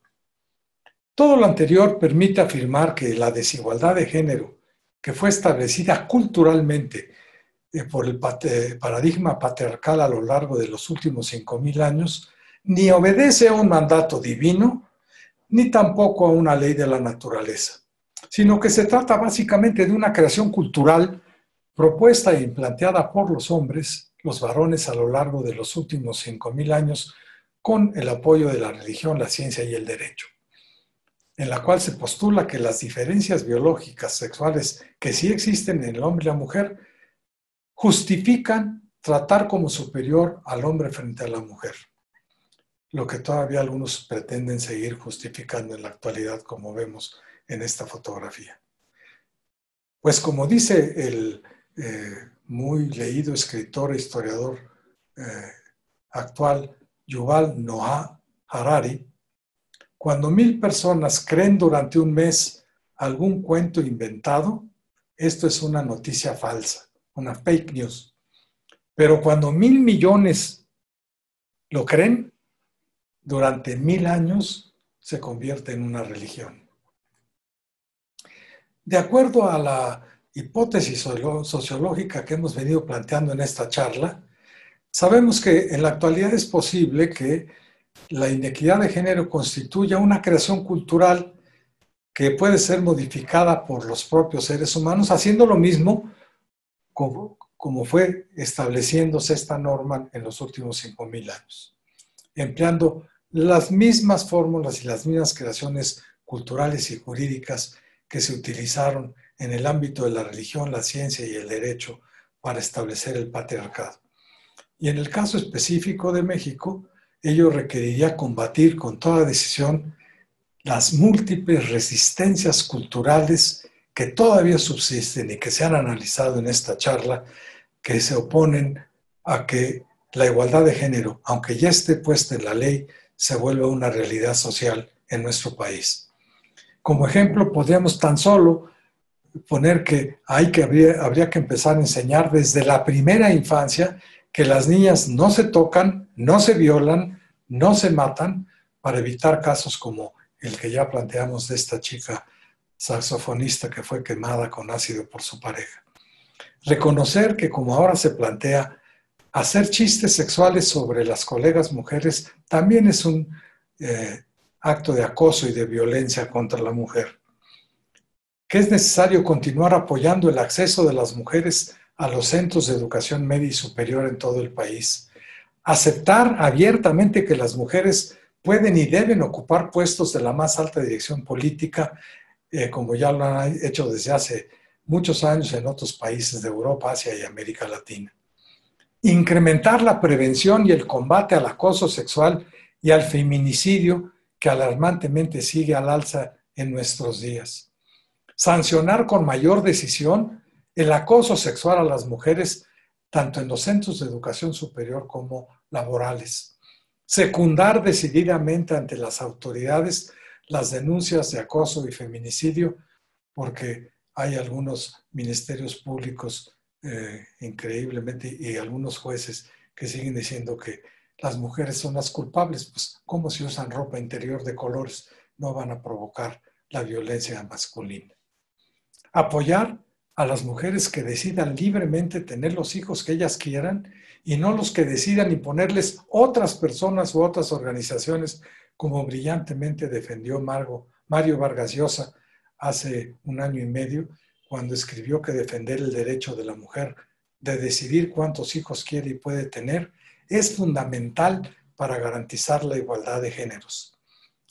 Todo lo anterior permite afirmar que la desigualdad de género, que fue establecida culturalmente por el paradigma patriarcal a lo largo de los últimos 5000 años, ni obedece a un mandato divino, ni tampoco a una ley de la naturaleza, sino que se trata básicamente de una creación cultural propuesta e implantada por los hombres, los varones, a lo largo de los últimos 5000 años, con el apoyo de la religión, la ciencia y el derecho, en la cual se postula que las diferencias biológicas sexuales que sí existen en el hombre y la mujer justifican tratar como superior al hombre frente a la mujer, lo que todavía algunos pretenden seguir justificando en la actualidad, como vemos en esta fotografía. Pues como dice el muy leído escritor e historiador actual Yuval Noah Harari, Cuando 1000 personas creen durante un mes algún cuento inventado, esto es una noticia falsa, una fake news. Pero cuando 1000 millones lo creen, durante 1000 años se convierte en una religión. De acuerdo a la hipótesis sociológica que hemos venido planteando en esta charla, sabemos que en la actualidad es posible que la inequidad de género constituya una creación cultural que puede ser modificada por los propios seres humanos, haciendo lo mismo como fue estableciéndose esta norma en los últimos 5000 años, empleando las mismas fórmulas y las mismas creaciones culturales y jurídicas que se utilizaron en el ámbito de la religión, la ciencia y el derecho para establecer el patriarcado. Y en el caso específico de México, ello requeriría combatir con toda decisión las múltiples resistencias culturales que todavía subsisten y que se han analizado en esta charla, que se oponen a que la igualdad de género, aunque ya esté puesta en la ley, se vuelva una realidad social en nuestro país. Como ejemplo, podríamos tan solo poner que habría que empezar a enseñar desde la primera infancia que las niñas no se tocan, no se violan, no se matan, para evitar casos como el que ya planteamos de esta chica saxofonista que fue quemada con ácido por su pareja. Reconocer que, como ahora se plantea, hacer chistes sexuales sobre las colegas mujeres también es un acto de acoso y de violencia contra la mujer. Que es necesario continuar apoyando el acceso de las mujeres a los centros de educación media y superior en todo el país. Aceptar abiertamente que las mujeres pueden y deben ocupar puestos de la más alta dirección política, como ya lo han hecho desde hace muchos años en otros países de Europa, Asia y América Latina. Incrementar la prevención y el combate al acoso sexual y al feminicidio que alarmantemente sigue al alza en nuestros días. Sancionar con mayor decisión el acoso sexual a las mujeres, tanto en los centros de educación superior como laborales. Secundar decididamente ante las autoridades las denuncias de acoso y feminicidio, porque hay algunos ministerios públicos increíblemente y algunos jueces que siguen diciendo que las mujeres son las culpables, pues como si usan ropa interior de colores no van a provocar la violencia masculina. Apoyar a las mujeres que decidan libremente tener los hijos que ellas quieran y no los que decidan imponerles otras personas u otras organizaciones, como brillantemente defendió Mario Vargas Llosa hace 1 año y medio, cuando escribió que defender el derecho de la mujer de decidir cuántos hijos quiere y puede tener es fundamental para garantizar la igualdad de géneros.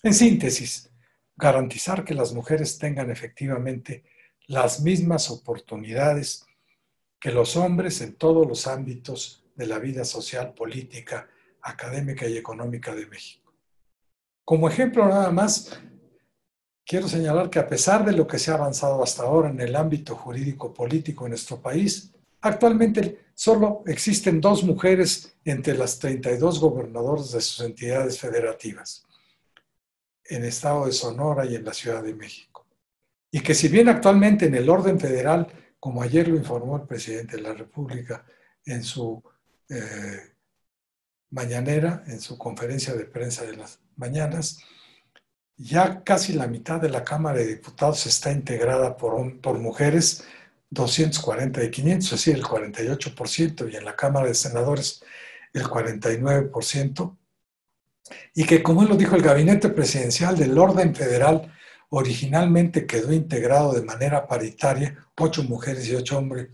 En síntesis, garantizar que las mujeres tengan efectivamente las mismas oportunidades que los hombres en todos los ámbitos de la vida social, política, académica y económica de México. Como ejemplo nada más, quiero señalar que a pesar de lo que se ha avanzado hasta ahora en el ámbito jurídico-político en nuestro país, actualmente solo existen 2 mujeres entre las 32 gobernadoras de sus entidades federativas, en el estado de Sonora y en la Ciudad de México. Y que si bien actualmente en el orden federal, como ayer lo informó el presidente de la República en su mañanera, en su conferencia de prensa de las mañanas, ya casi la mitad de la Cámara de Diputados está integrada por mujeres, 240 de 500, es decir, el 48%, y en la Cámara de Senadores el 49%, y que, como lo dijo el Gabinete Presidencial del Orden Federal, originalmente quedó integrado de manera paritaria, 8 mujeres y 8 hombres,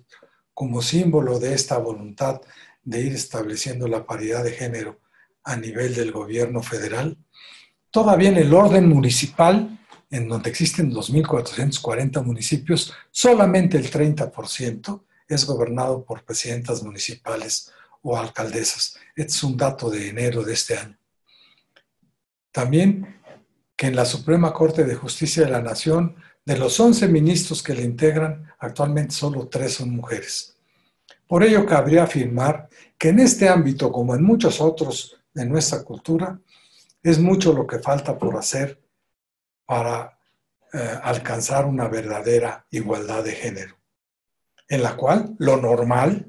como símbolo de esta voluntad de ir estableciendo la paridad de género a nivel del gobierno federal. Todavía en el orden municipal, en donde existen 2.440 municipios, solamente el 30% es gobernado por presidentas municipales o alcaldesas. Este es un dato de enero de este año. También que en la Suprema Corte de Justicia de la Nación, de los 11 ministros que la integran, actualmente solo 3 son mujeres. Por ello cabría afirmar que en este ámbito, como en muchos otros de nuestra cultura, Es mucho lo que falta por hacer para alcanzar una verdadera igualdad de género, en la cual lo normal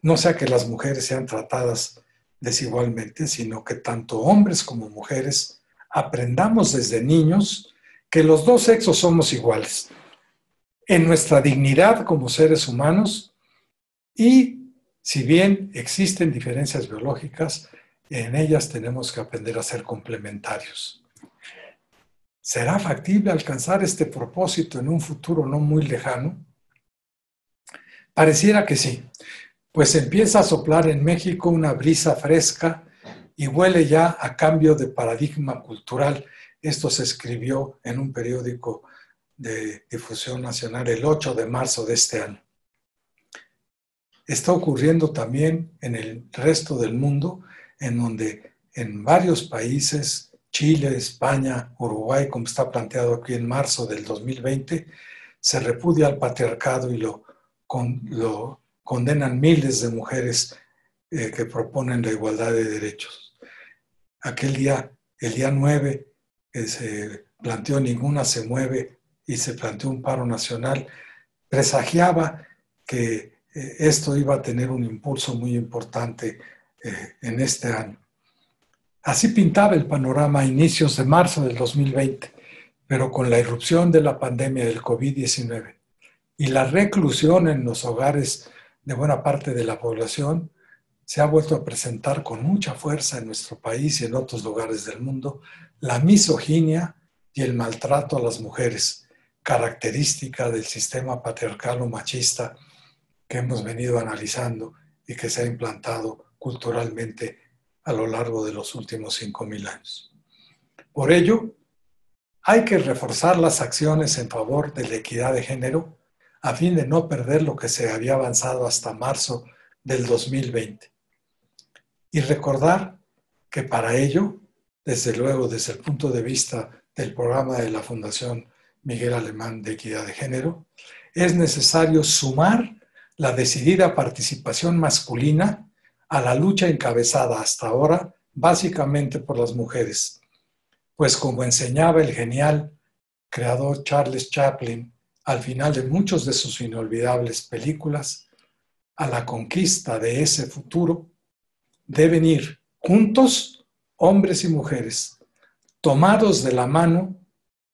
no sea que las mujeres sean tratadas desigualmente, sino que tanto hombres como mujeres aprendamos desde niños que los dos sexos somos iguales en nuestra dignidad como seres humanos y, si bien existen diferencias biológicas, en ellas tenemos que aprender a ser complementarios. ¿Será factible alcanzar este propósito en un futuro no muy lejano? Pareciera que sí, pues empieza a soplar en México una brisa fresca y huele ya a cambio de paradigma cultural. Esto se escribió en un periódico de difusión nacional el 8 de marzo de este año. Está ocurriendo también en el resto del mundo, en donde en varios países, Chile, España, Uruguay, como está planteado aquí en marzo del 2020, se repudia al patriarcado y lo condenan miles de mujeres que proponen la igualdad de derechos. Aquel día, el día 9, se planteó Ninguna se mueve y se planteó un paro nacional, presagiaba que esto iba a tener un impulso muy importante en este año. Así pintaba el panorama a inicios de marzo del 2020, pero con la irrupción de la pandemia del COVID-19 y la reclusión en los hogares de buena parte de la población, se ha vuelto a presentar con mucha fuerza en nuestro país y en otros lugares del mundo la misoginia y el maltrato a las mujeres, característica del sistema patriarcal o machista que hemos venido analizando y que se ha implantado culturalmente a lo largo de los últimos 5,000 años. Por ello, hay que reforzar las acciones en favor de la equidad de género a fin de no perder lo que se había avanzado hasta marzo del 2020. Y recordar que para ello, desde luego desde el punto de vista del programa de la Fundación Miguel Alemán de Equidad de Género, es necesario sumar la decidida participación masculina a la lucha encabezada hasta ahora básicamente por las mujeres, pues como enseñaba el genial creador Charles Chaplin al final de muchas de sus inolvidables películas, a la conquista de ese futuro deben ir juntos hombres y mujeres, tomados de la mano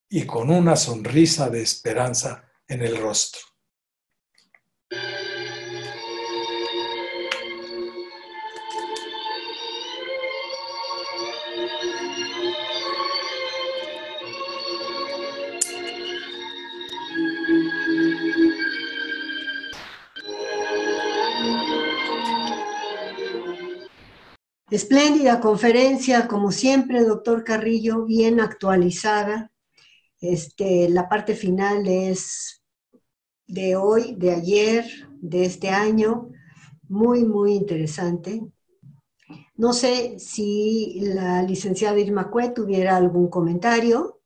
y con una sonrisa de esperanza en el rostro. Espléndida conferencia, como siempre, doctor Carrillo, bien actualizada. La parte final es de hoy, de ayer, de este año, muy, muy interesante. No sé si la licenciada Irma Cue tuviera algún comentario.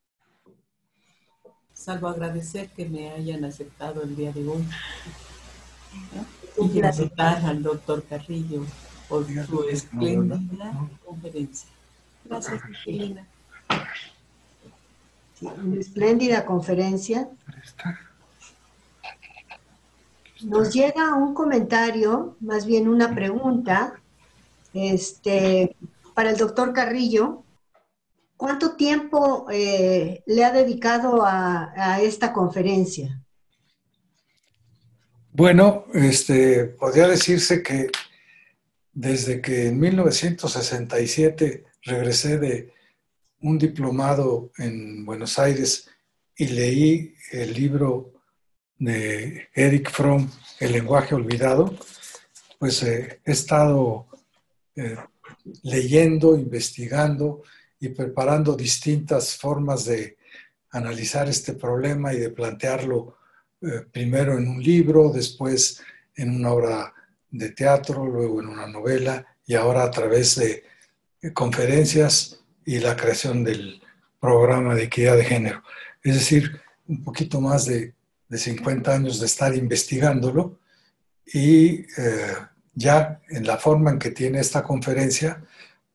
Salvo agradecer que me hayan aceptado el día de hoy, ¿no? Y felicitar al doctor Carrillo por su espléndida conferencia. Gracias, Elena. Sí, una espléndida conferencia. Nos llega un comentario, más bien una pregunta, para el doctor Carrillo. ¿Cuánto tiempo le ha dedicado a esta conferencia? Bueno, podría decirse que desde que en 1967 regresé de un diplomado en Buenos Aires y leí el libro de Erich Fromm, El lenguaje olvidado, pues he estado leyendo, investigando y preparando distintas formas de analizar este problema y de plantearlo primero en un libro, después en una obra de teatro, luego en una novela y ahora a través de conferencias y la creación del programa de equidad de género. Es decir, un poquito más de 50 años de estar investigándolo y ya en la forma en que tiene esta conferencia,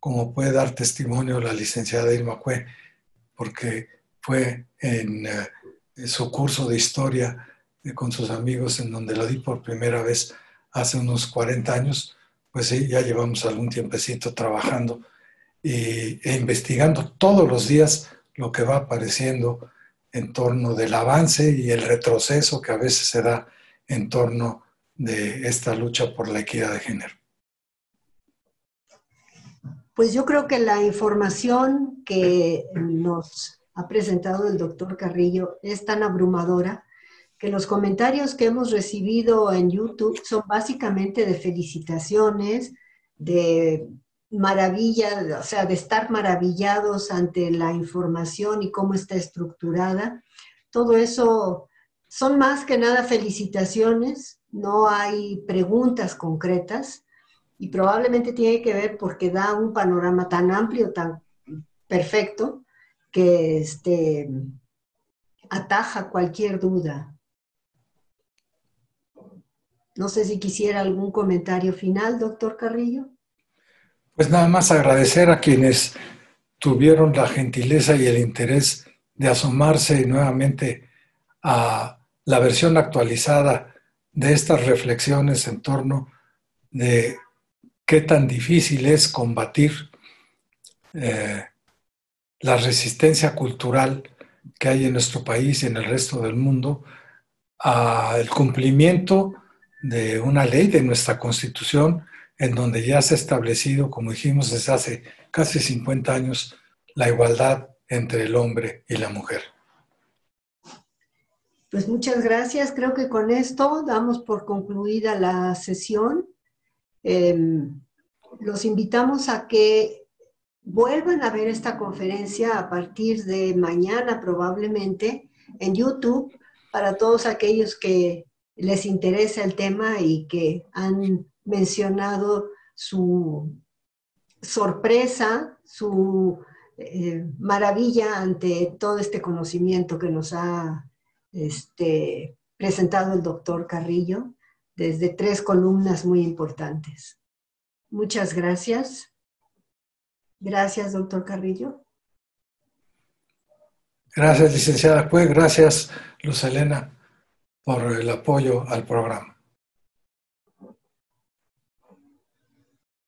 como puede dar testimonio la licenciada Irma Cue, porque fue en su curso de historia con sus amigos, en donde lo di por primera vez hace unos 40 años, pues sí, ya llevamos algún tiempecito trabajando e investigando todos los días lo que va apareciendo en torno del avance y el retroceso que a veces se da en torno de esta lucha por la equidad de género. Pues yo creo que la información que nos ha presentado el doctor Carrillo es tan abrumadora que los comentarios que hemos recibido en YouTube son básicamente de felicitaciones, de maravilla, o sea, de estar maravillados ante la información y cómo está estructurada. Todo eso son más que nada felicitaciones, no hay preguntas concretas y probablemente tiene que ver porque da un panorama tan amplio, tan perfecto, que ataja cualquier duda. No sé si quisiera algún comentario final, doctor Carrillo. Pues nada más agradecer a quienes tuvieron la gentileza y el interés de asomarse nuevamente a la versión actualizada de estas reflexiones en torno de qué tan difícil es combatir la resistencia cultural que hay en nuestro país y en el resto del mundo al cumplimiento de una ley de nuestra Constitución en donde ya se ha establecido, como dijimos desde hace casi 50 años, la igualdad entre el hombre y la mujer. Pues muchas gracias. Creo que con esto damos por concluida la sesión. Los invitamos a que vuelvan a ver esta conferencia a partir de mañana probablemente en YouTube para todos aquellos que les interesa el tema y que han mencionado su sorpresa, su maravilla ante todo este conocimiento que nos ha presentado el doctor Carrillo desde 3 columnas muy importantes. Muchas gracias. Gracias, doctor Carrillo. Gracias, licenciada Cue. Gracias, Luz Helena, por el apoyo al programa.